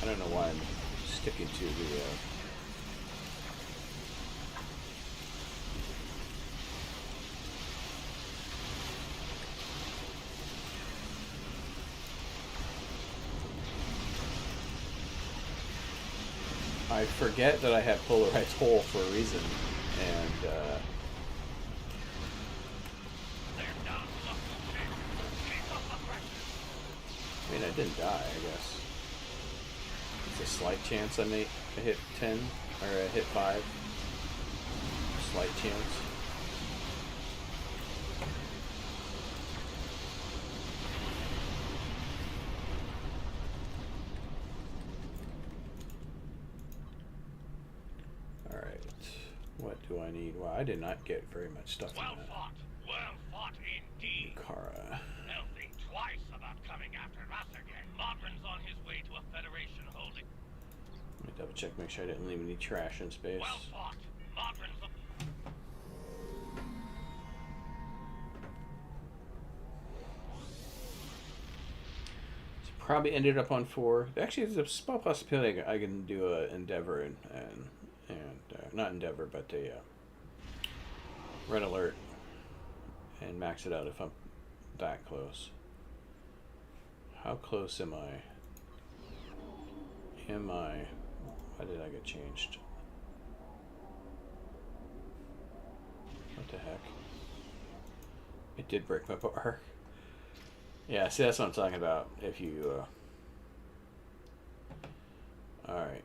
I don't know why I'm sticking to the I forget that I have polarized hole for a reason, and I mean, I didn't die, I guess. It's a slight chance I hit 10, or I hit 5. Slight chance. Alright. What do I need? Well, I did not get very much stuff Well in that. fought indeed. Kara. They'll think twice about coming after us again. Modron's on his way to a Federation holding. Let me double check, make sure I didn't leave any trash in space. Well fought. Modron's Probably ended up on 4. Actually, there's a small possibility I can do a Endeavor and not Endeavor, but a Red Alert and max it out if I'm that close. How close am I? Why did I get changed? What the heck? It did break my bar. Yeah, see, that's what I'm talking about. If you, alright.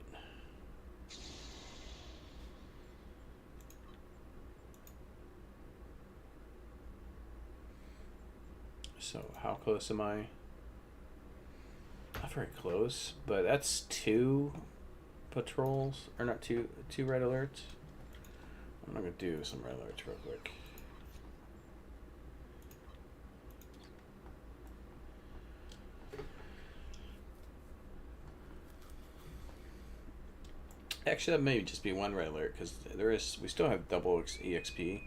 So, how close am I? Not very close, but that's 2 patrols, or not two red alerts. I'm gonna do some red alerts real quick. Actually, that may just be 1 red alert because we still have double EXP.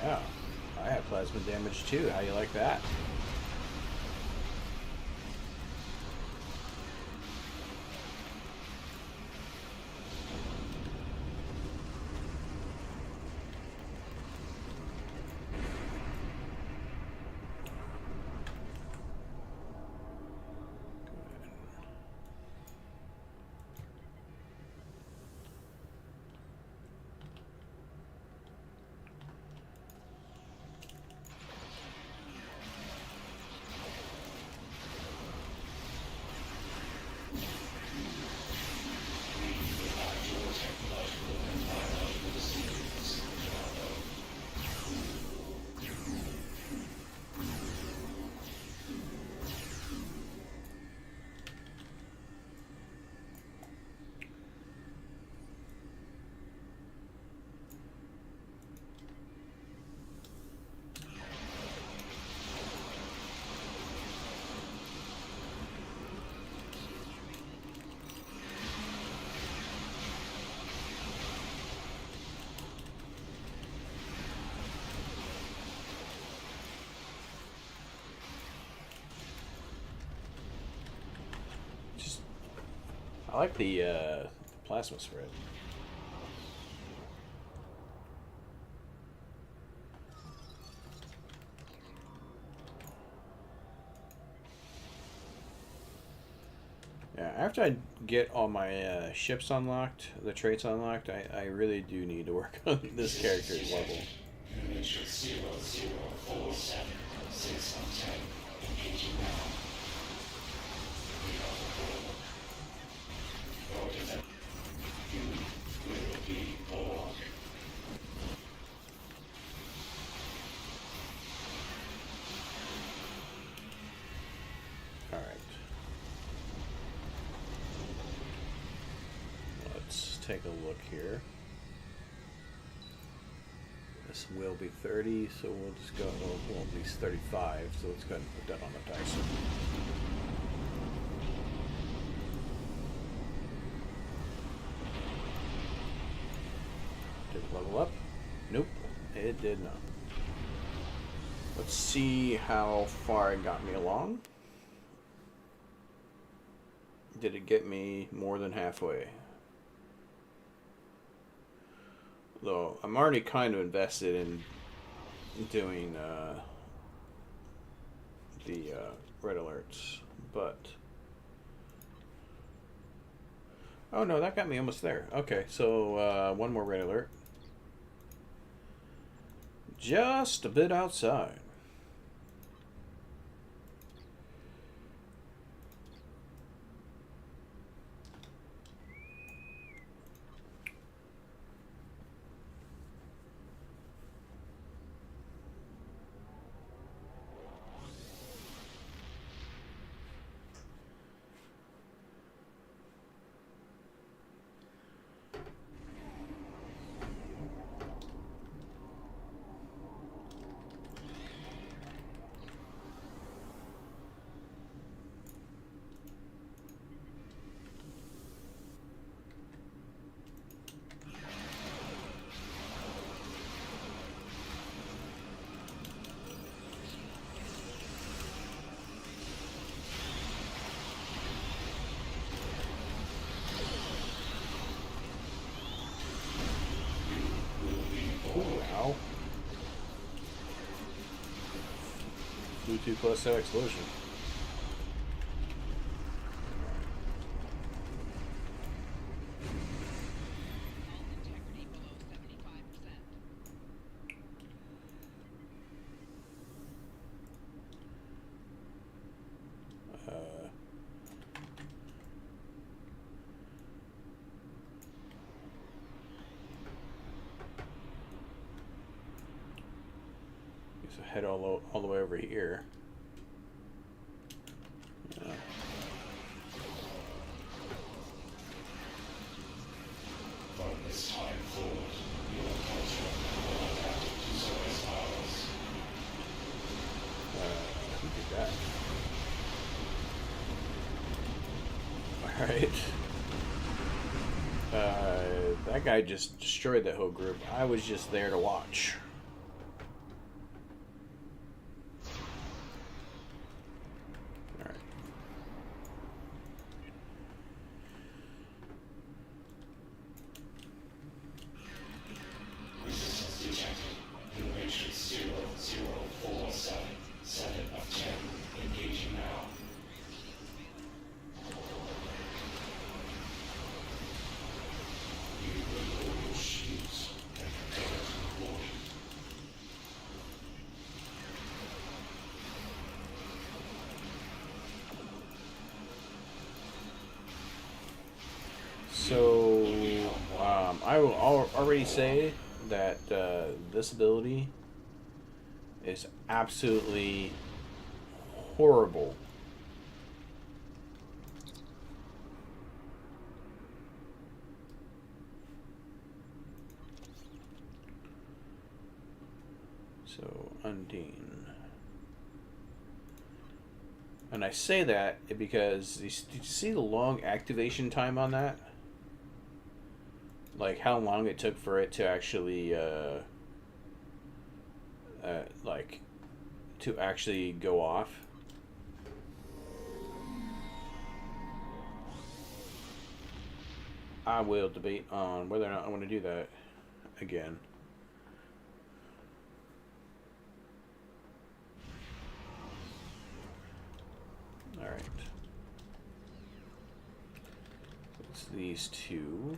Yeah, I have plasma damage too. How you like that? I like the plasma spread. Yeah, after I get all my ships unlocked, the traits unlocked, I really do need to work on this character's level. Alright. Let's take a look here. This will be 30, so we'll just go, well, at least 35, so let's go ahead and put that on the dice. Did it level up? Nope, it did not. Let's see how far it got me along. Did it get me more than halfway? Though I'm already kind of invested in doing the red alerts, but oh no, that got me almost there. Okay, so one more red alert, just a bit outside. Wow. Bluetooth plus explosion. Integrity below 75%. So head all the way over here. Yeah. Who did that? Alright. That guy just destroyed that whole group. I was just there to watch. Alright. So, I will already say that this ability is absolutely horrible. So, Undine. And I say that because did you see the long activation time on that? Like how long it took for it to actually like to actually go off. I will debate on whether or not I want to do that again. All right. It's these two.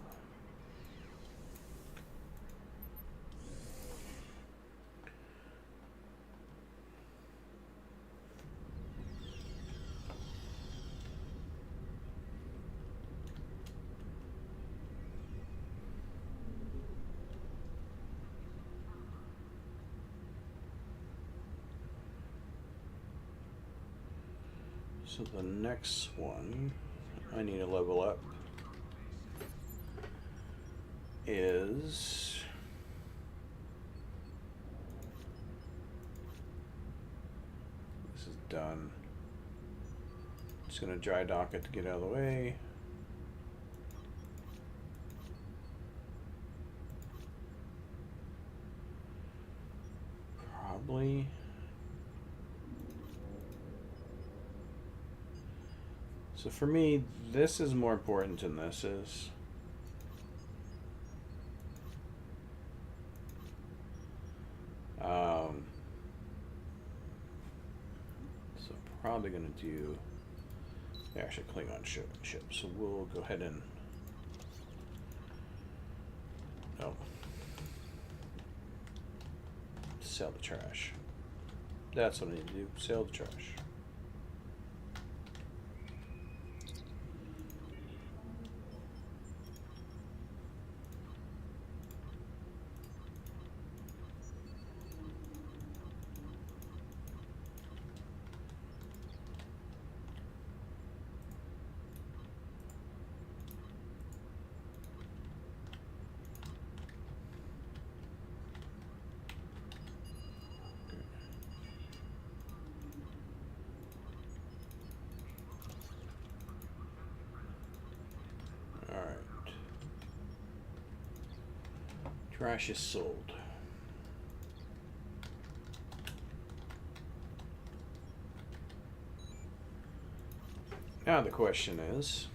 So the next one I need to level up is this is done. Just gonna dry dock it to get out of the way. Probably. So for me, this is more important than this is. So probably gonna do actually Klingon ship. So we'll go ahead and sell the trash. That's what I need to do. Sell the trash. Trash is sold. Now the question is,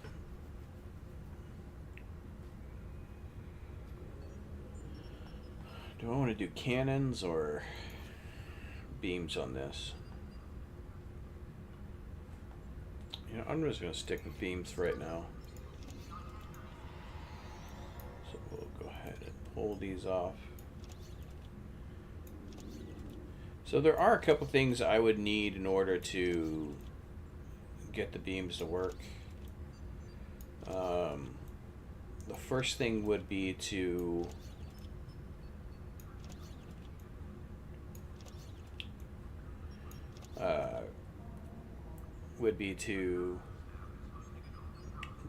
do I want to do cannons or beams on this? You know, I'm just going to stick with beams right now. So we'll go ahead and pull these off. So there are a couple things I would need in order to get the beams to work. The first thing would be to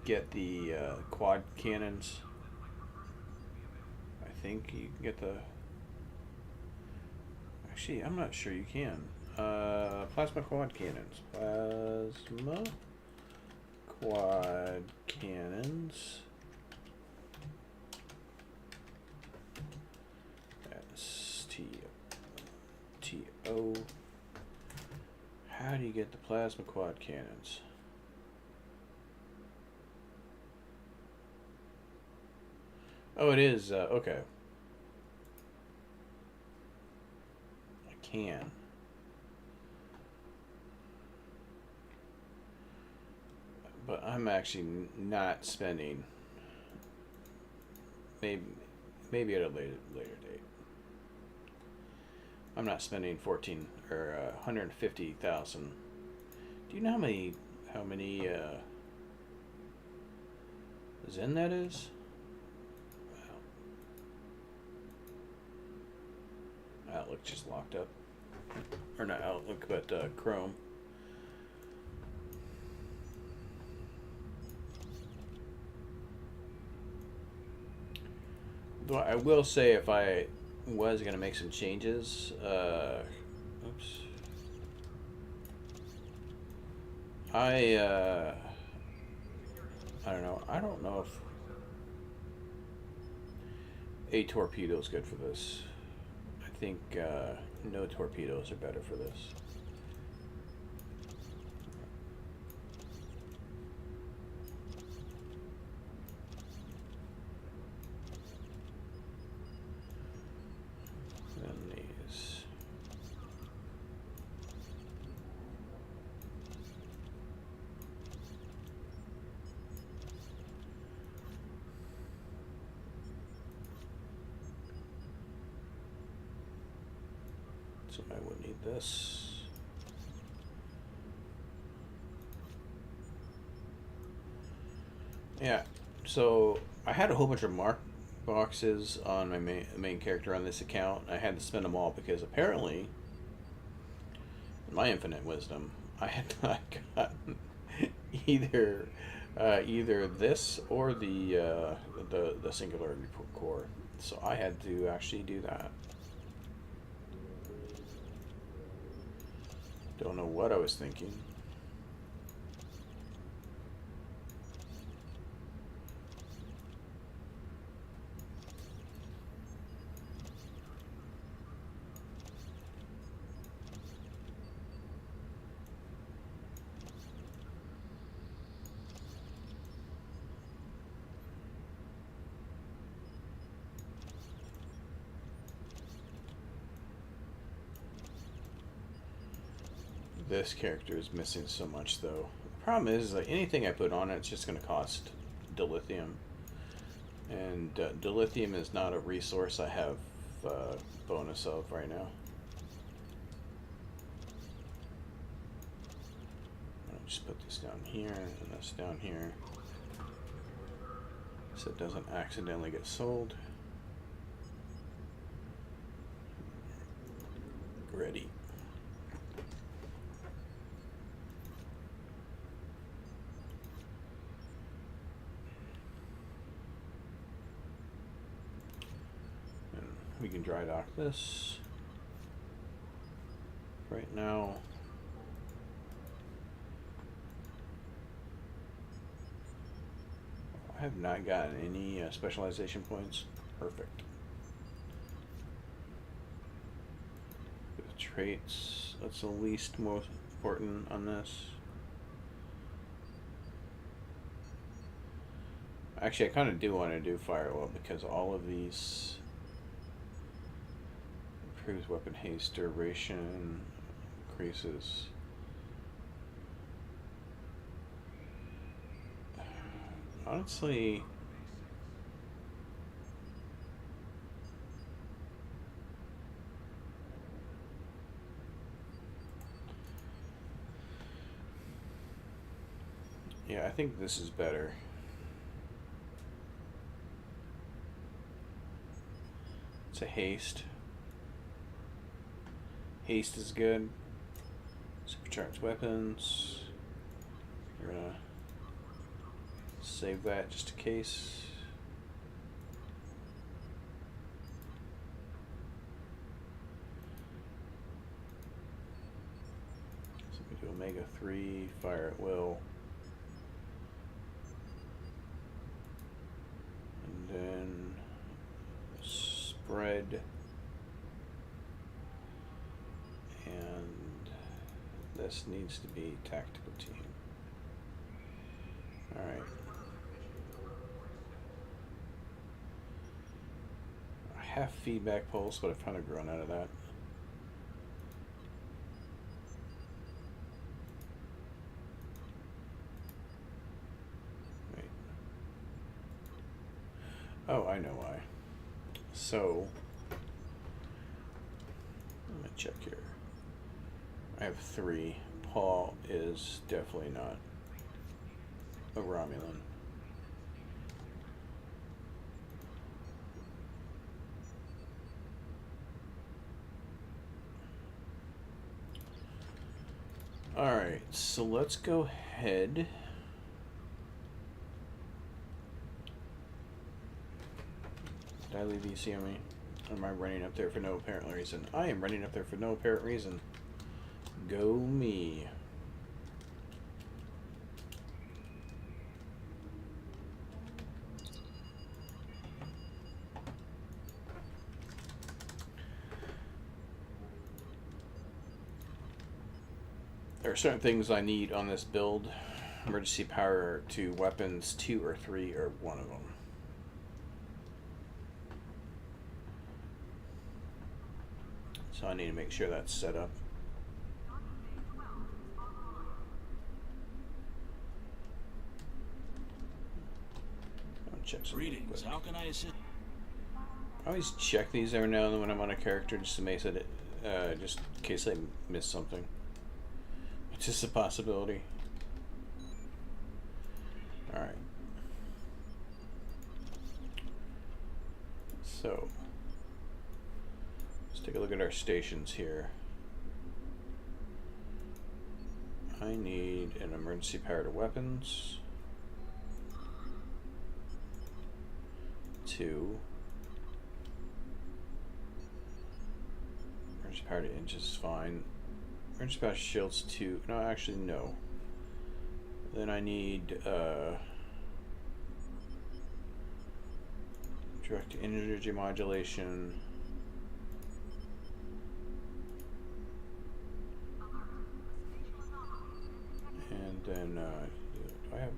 get the quad cannons. I think you can get the. Actually, I'm not sure you can. Plasma quad cannons. Plasma quad cannons. S-T-O. How do you get the plasma quad cannons? Oh, it is. Okay. I can. But I'm actually not spending. Maybe at a later date. I'm not spending 150,000. Do you know how many Zen that is? Wow. Outlook just locked up. Or not Outlook, but Chrome. Though I will say, if I was going to make some changes, oops. I don't know. I don't know if a torpedo is good for this. I think no torpedoes are better for this. So I would need this. Yeah, so I had a whole bunch of mark boxes on my main character on this account. I had to spend them all because apparently, in my infinite wisdom, I had not gotten either this or the singularity core. So I had to actually do that. Don't know what I was thinking. This character is missing so much, though. The problem is, like, anything I put on it, it's just going to cost dilithium. And dilithium is not a resource I have bonus of right now. I'll just put this down here and this down here, so it doesn't accidentally get sold. Ready. We can dry dock this right now. I have not gotten any specialization points. Perfect. The traits, that's the least most important on this. Actually, I kind of do want to do firewall because all of these improves weapon haste, duration, increases. Honestly, yeah, I think this is better. It's a haste. Haste is good. Supercharged weapons. We're gonna save that just in case. So we do Omega 3, fire at will. And then spread. And this needs to be tactical team. Alright. I have feedback pulse, but I've kind of grown out of that. Wait. Oh, I know why. So, let me check here. I have 3. Paul is definitely not a Romulan. Alright, so let's go ahead. Did I leave EC on me? Or am I running up there for no apparent reason? I am running up there for no apparent reason. Go me. There are certain things I need on this build. Emergency power to weapons 2 or 3 are one of them. So I need to make sure that's set up. Check Greetings. How can I assist? I always check these every now and then when I'm on a character just to make just in case I missed something. It's just a possibility. Alright. So, let's take a look at our stations here. I need an emergency power to weapons. 2. Emergency power to inches is fine. Emergency power to shields 2. No, actually, no. Then I need direct energy modulation. And then, do I have...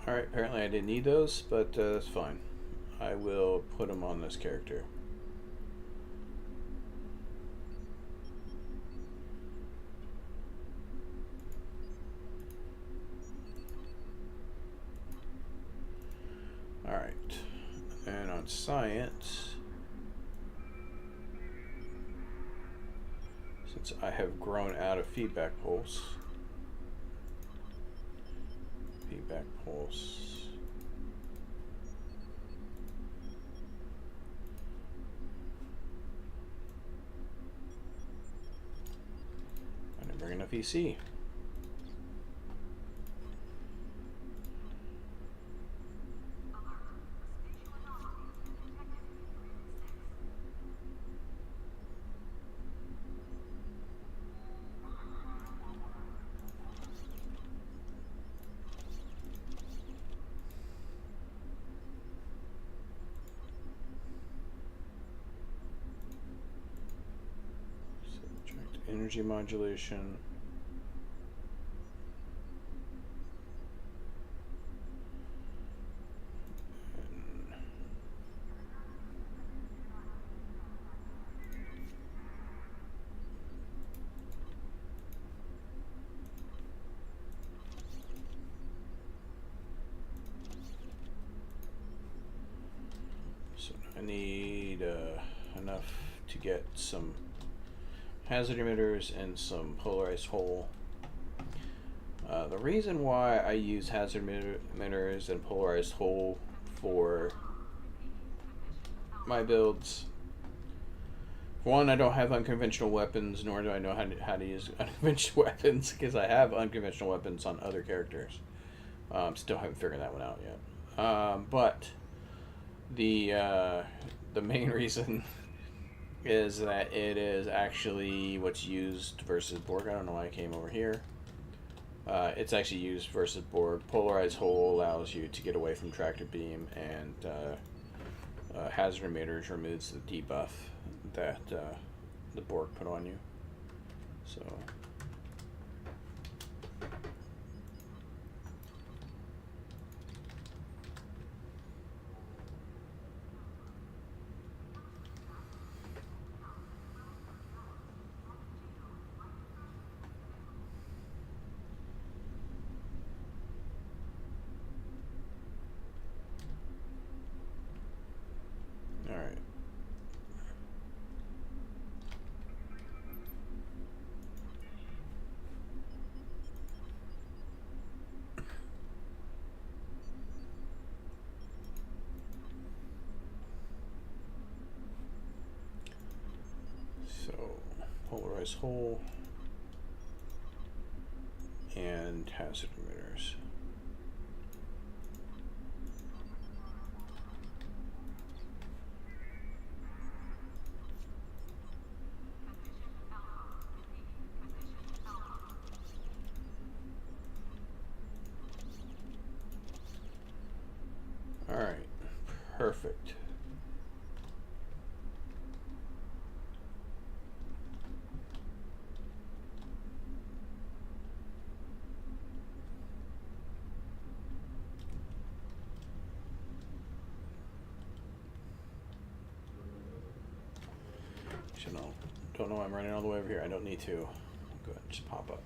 Alright, apparently I didn't need those, but that's fine. I will put them on this character. Alright, and on science, since I have grown out of feedback pulse, I didn't bring enough EC. Energy modulation. So I need enough to get some hazard emitters and some polarized hole. The reason why I use hazard emitters and polarized hole for my builds, one, I don't have unconventional weapons, nor do I know how to use unconventional weapons, because I have unconventional weapons on other characters. Still haven't figured that one out yet. But the main reason is that it is actually what's used versus Borg. I don't know why I came over here. It's actually used versus Borg. Polarized hole allows you to get away from tractor beam, and hazard emitters removes the debuff that the Borg put on you. So. Alright. So, polarized hole and hazard emitters. Alright, perfect. Actually, no, don't know why I'm running all the way over here. I don't need to. Go ahead and just pop up.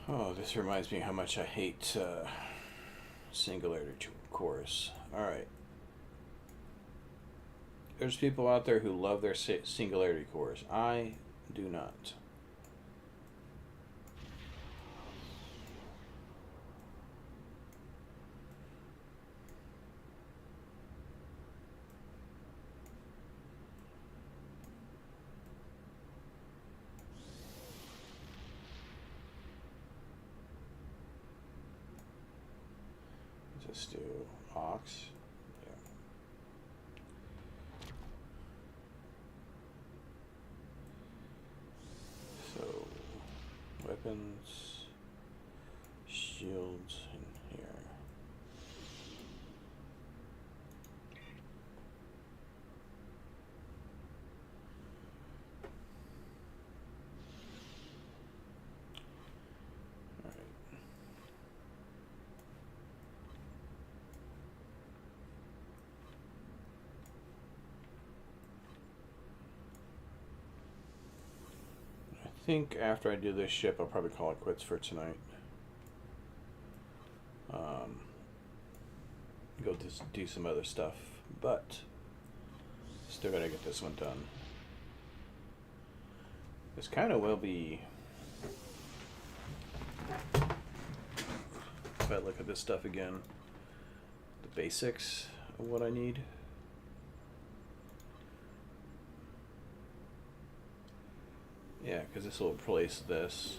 Oh, this reminds me how much I hate singularity cores. Alright. There's people out there who love their singularity cores. I do not. Just do ox. Yeah. So, weapons, shields in here. I think after I do this ship, I'll probably call it quits for tonight. Go do some other stuff, but still gotta get this one done. This kind of will be, if I look at this stuff again, the basics of what I need. Yeah, because this will replace this.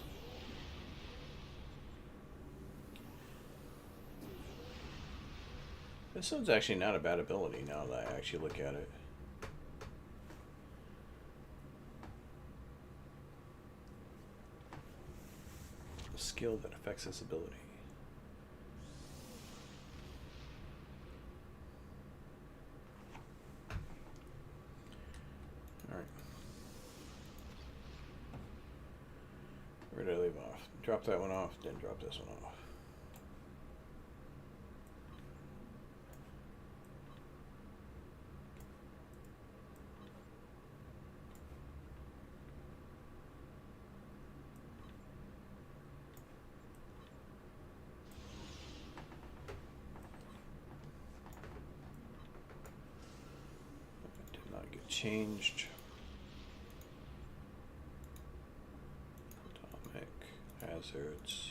This one's actually not a bad ability now that I actually look at it. A skill that affects this ability. Alright. Where did I leave off? Drop that one off, then drop this one off. Did not get changed. Atomic, hazards,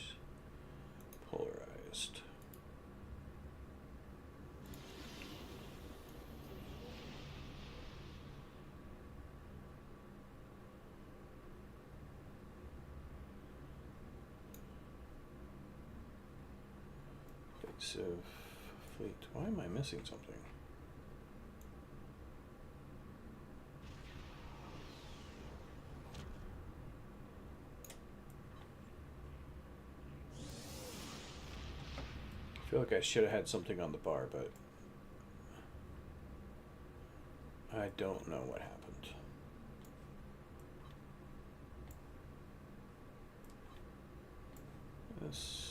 polarized. Evasive fleet. Why am I missing something? I feel like I should have had something on the bar, but I don't know what happened. This.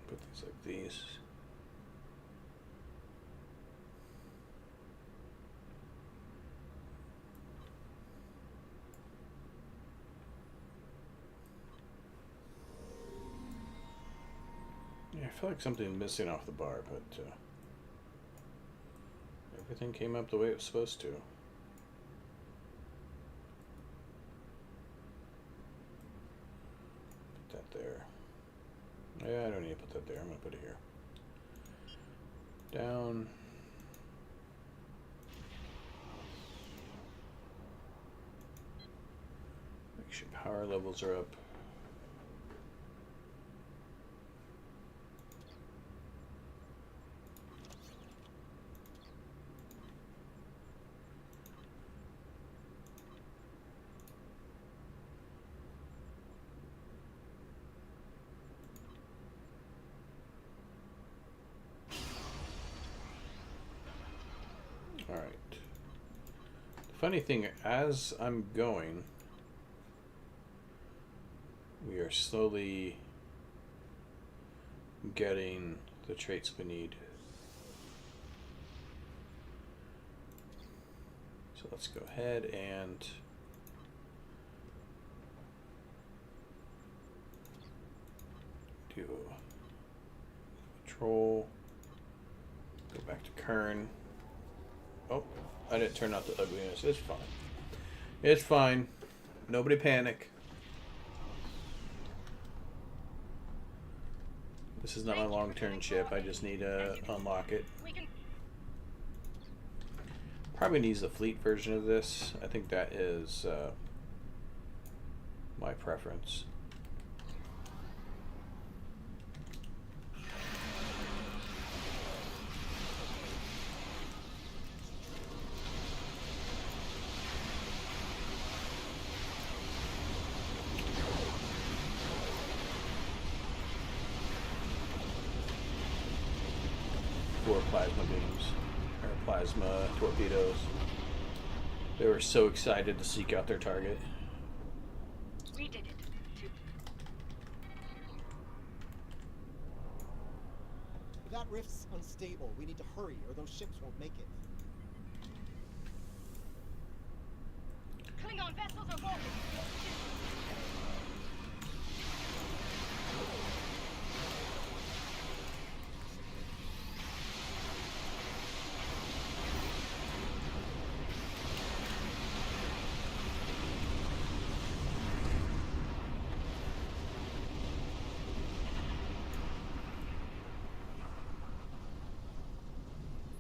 Put these like these. Yeah, I feel like something's missing off the bar, but everything came up the way it was supposed to. Put that there. Yeah, I don't need to put that there. I'm going to put it here. Down. Make sure power levels are up. Funny thing, as I'm going, we are slowly getting the traits we need. So let's go ahead and do patrol. Go back to Kern. Oh, I didn't turn out the ugliness. It's fine. It's fine. Nobody panic. This is not my long-term ship. I just need to unlock it. Probably needs the fleet version of this. I think that is my preference. Plasma beams, or plasma torpedoes. They were so excited to seek out their target. We did it. That rift's unstable. We need to hurry, or those ships won't make it. Klingon vessels are boarded.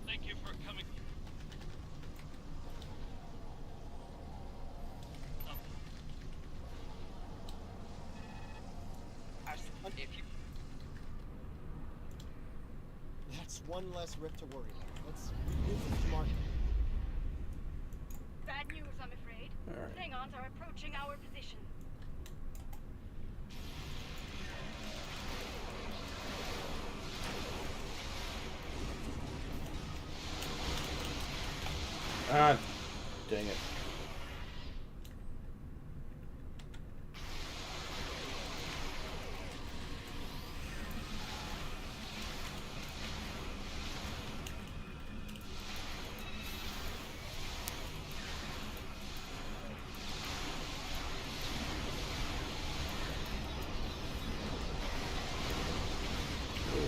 Thank you for coming. If you That's one less rift to worry about. Let's revisit the market. Bad news, I'm afraid. All right. Klingons are approaching our position. Ah, dang it.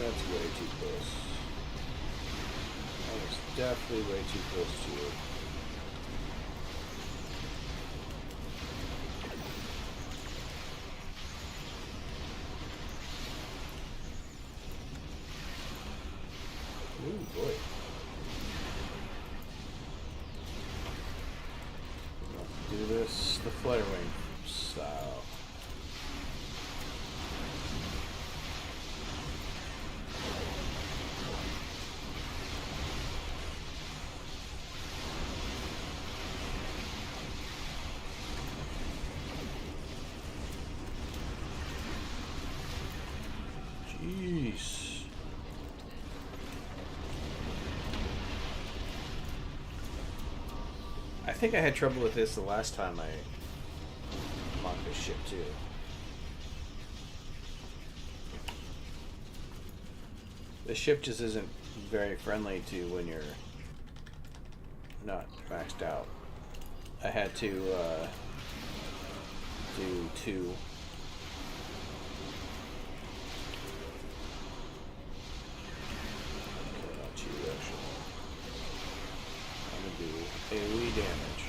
That's way too close. That was definitely way too close to it. Ooh, boy. We'll do this the flare wing style. Jeez. I think I had trouble with this the last time I locked this ship too. The ship just isn't very friendly to when you're not maxed out. I had to do two. Okay, not two actually. I'm gonna do AoE damage.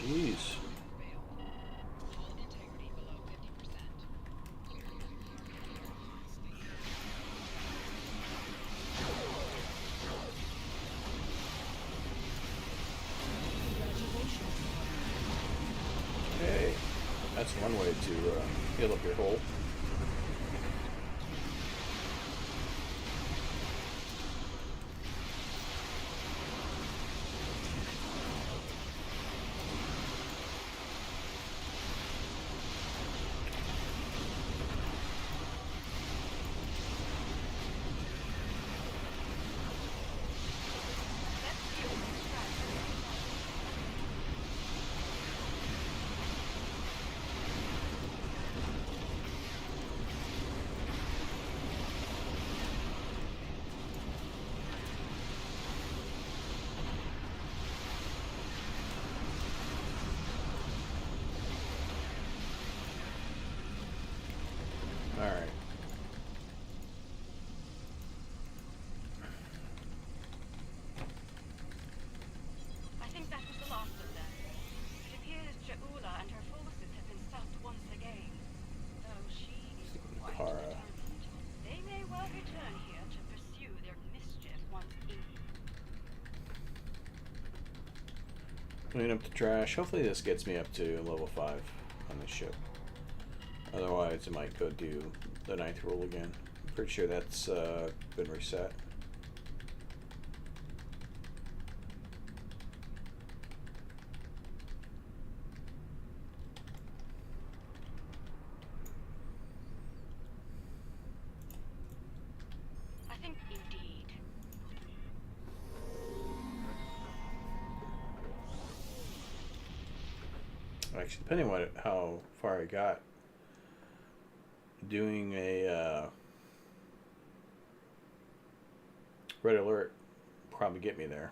Jeez. Hey, that's one way to heal up your hole. Clean up the trash. Hopefully this gets me up to level 5 on this ship. Otherwise, I might go do the 9th rule again. I'm pretty sure that's been reset. I think indeed. Actually, depending on how far I got, doing a red alert probably get me there.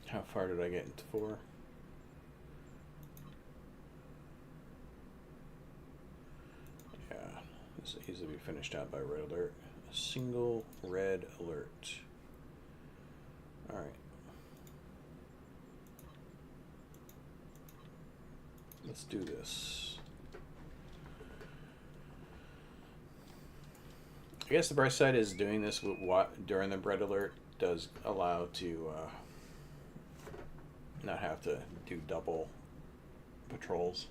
How far did I get into 4? Yeah, this will easily be finished out by red alert. A single red alert. Alright. Let's do this. I guess the bright side is doing this with what during the red alert does allow to not have to do double patrols.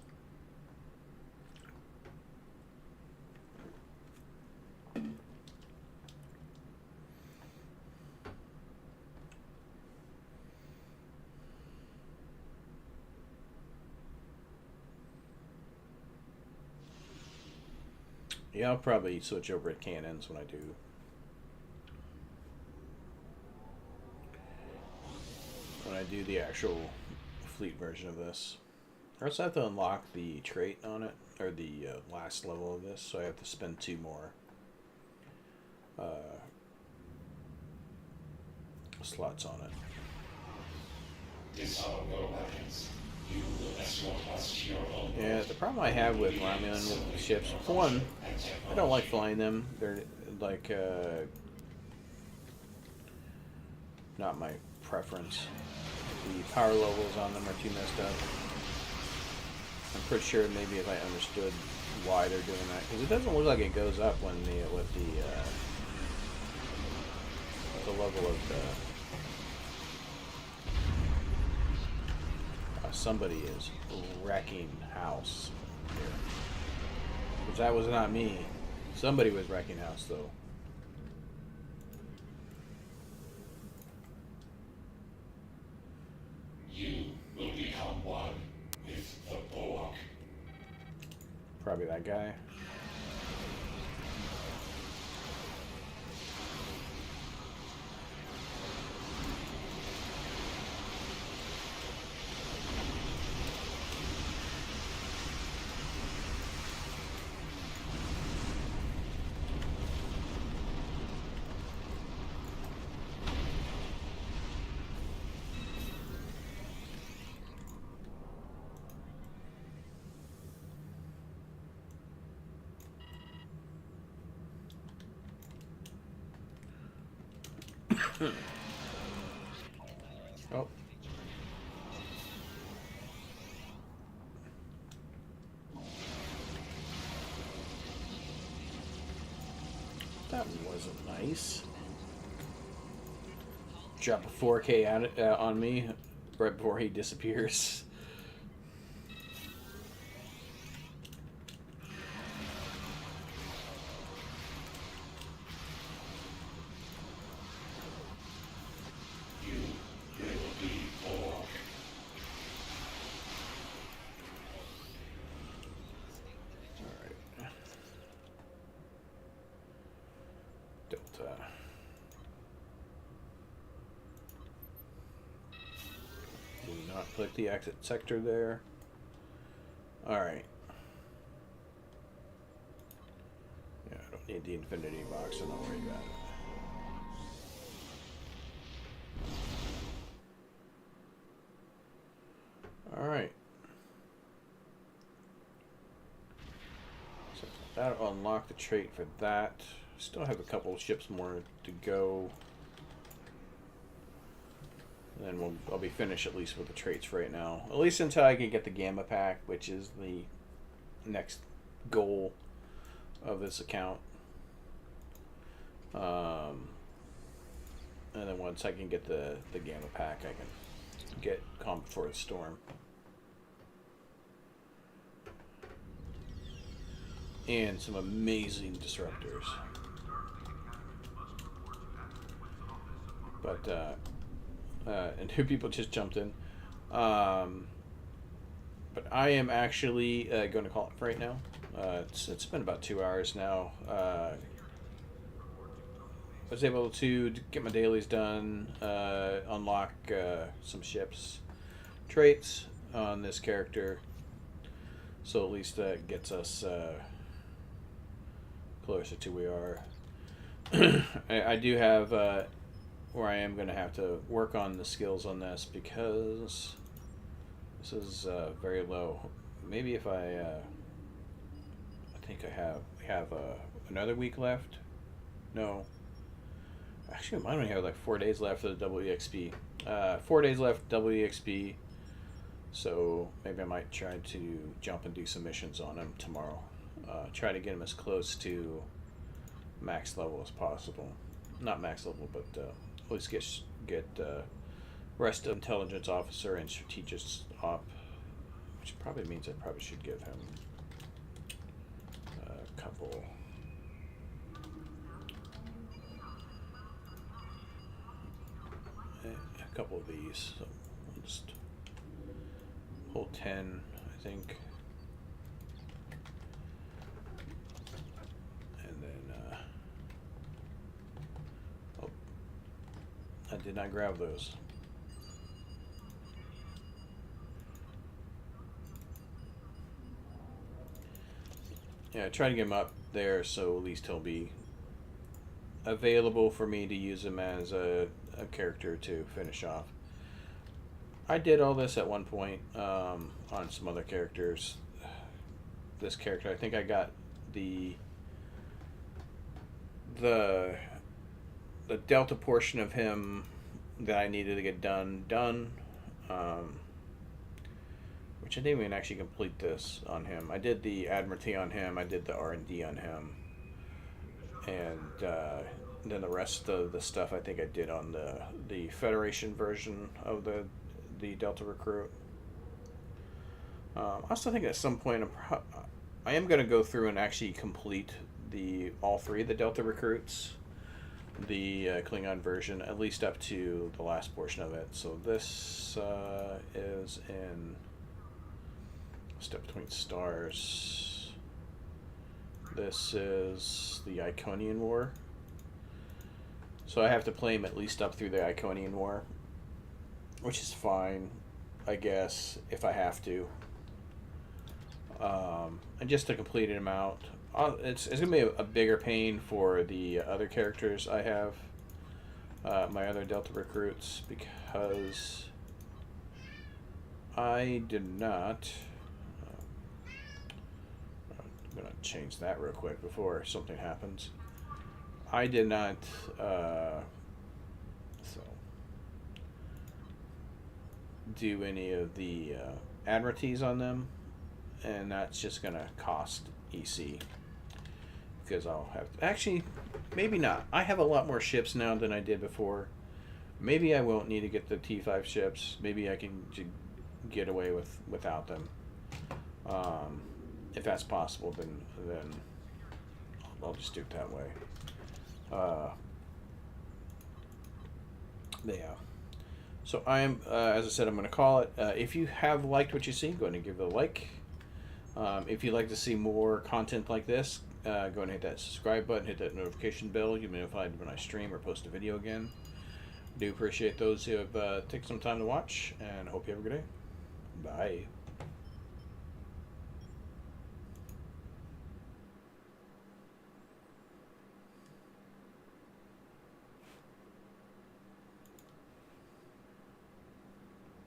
Yeah, I'll probably switch over to cannons when I do. When I do the actual fleet version of this. I also have to unlock the trait on it, or the last level of this, so I have to spend 2 more slots on it. Disarm your weapons. You will escort us to your own. Yeah, the problem I have with Romulan with ships, for one, I don't like flying them. They're like not my preference. The power levels on them are too messed up. I'm pretty sure maybe if I understood why they're doing that, because it doesn't look like it goes up when with the level of the somebody is wrecking house here. Because that was not me. Somebody was wrecking house though. You will become one with the Borg. Probably that guy. Oh. That wasn't nice. Drop a 4K on me right before he disappears. Click the exit sector there. Alright. Yeah, I don't need the infinity box, so don't worry about it. Alright. So that'll unlock the trait for that. Still have a couple of ships more to go. And then I'll be finished at least with the traits right now. At least until I can get the Gamma Pack, which is the next goal of this account. And then once I can get the Gamma Pack, I can get Calm Before the Storm. And some amazing disruptors. But, and two people just jumped in. But I am actually going to call it for right now. It's been about 2 hours now. I was able to get my dailies done, unlock some ships, traits on this character. So at least that gets us closer to where we are. I do have where I am going to have to work on the skills on this because this is very low. Maybe if I think I have another week left. No. Actually, I only have like 4 days left of the WEXP. 4 days left WEXP. So maybe I might try to jump and do some missions on him tomorrow. Try to get him as close to max level as possible. Not max level, but at least get rest of intelligence officer and strategist op, which probably means I probably should give him a couple. A couple of these. So we'll just hold 10, I think. And then, oh, I did not grab those. Yeah, I try to get him up there so at least he'll be available for me to use him as a character to finish off. I did all this at one point on some other characters. This character, I think I got the Delta portion of him that I needed to get done, which I didn't even actually complete this on him. I did the Admiralty on him, I did the R&D on him, and then the rest of the stuff I think I did on the Federation version of the Delta recruit. I also think at some point I am going to go through and actually complete all three of the Delta recruits, the Klingon version, at least up to the last portion of it. So this is in Step Between Stars. This is the Iconian War. So I have to play him at least up through the Iconian War, which is fine, I guess, if I have to. And just to complete him out, it's going to be a bigger pain for the other characters I have, my other Delta recruits, because I did not... I'm going to change that real quick before something happens. I did not... do any of the Admiralties on them, and that's just gonna cost EC because I'll have to, actually, maybe not. I have a lot more ships now than I did before. Maybe I won't need to get the T5 ships. Maybe I can get away without them. If that's possible, then I'll just do it that way. Yeah. So I'm, as I said, I'm going to call it. If you have liked what you see, go ahead and give it a like. If you'd like to see more content like this, go ahead and hit that subscribe button, hit that notification bell. You'll be notified when I stream or post a video again. I do appreciate those who have taken some time to watch, and hope you have a good day. Bye.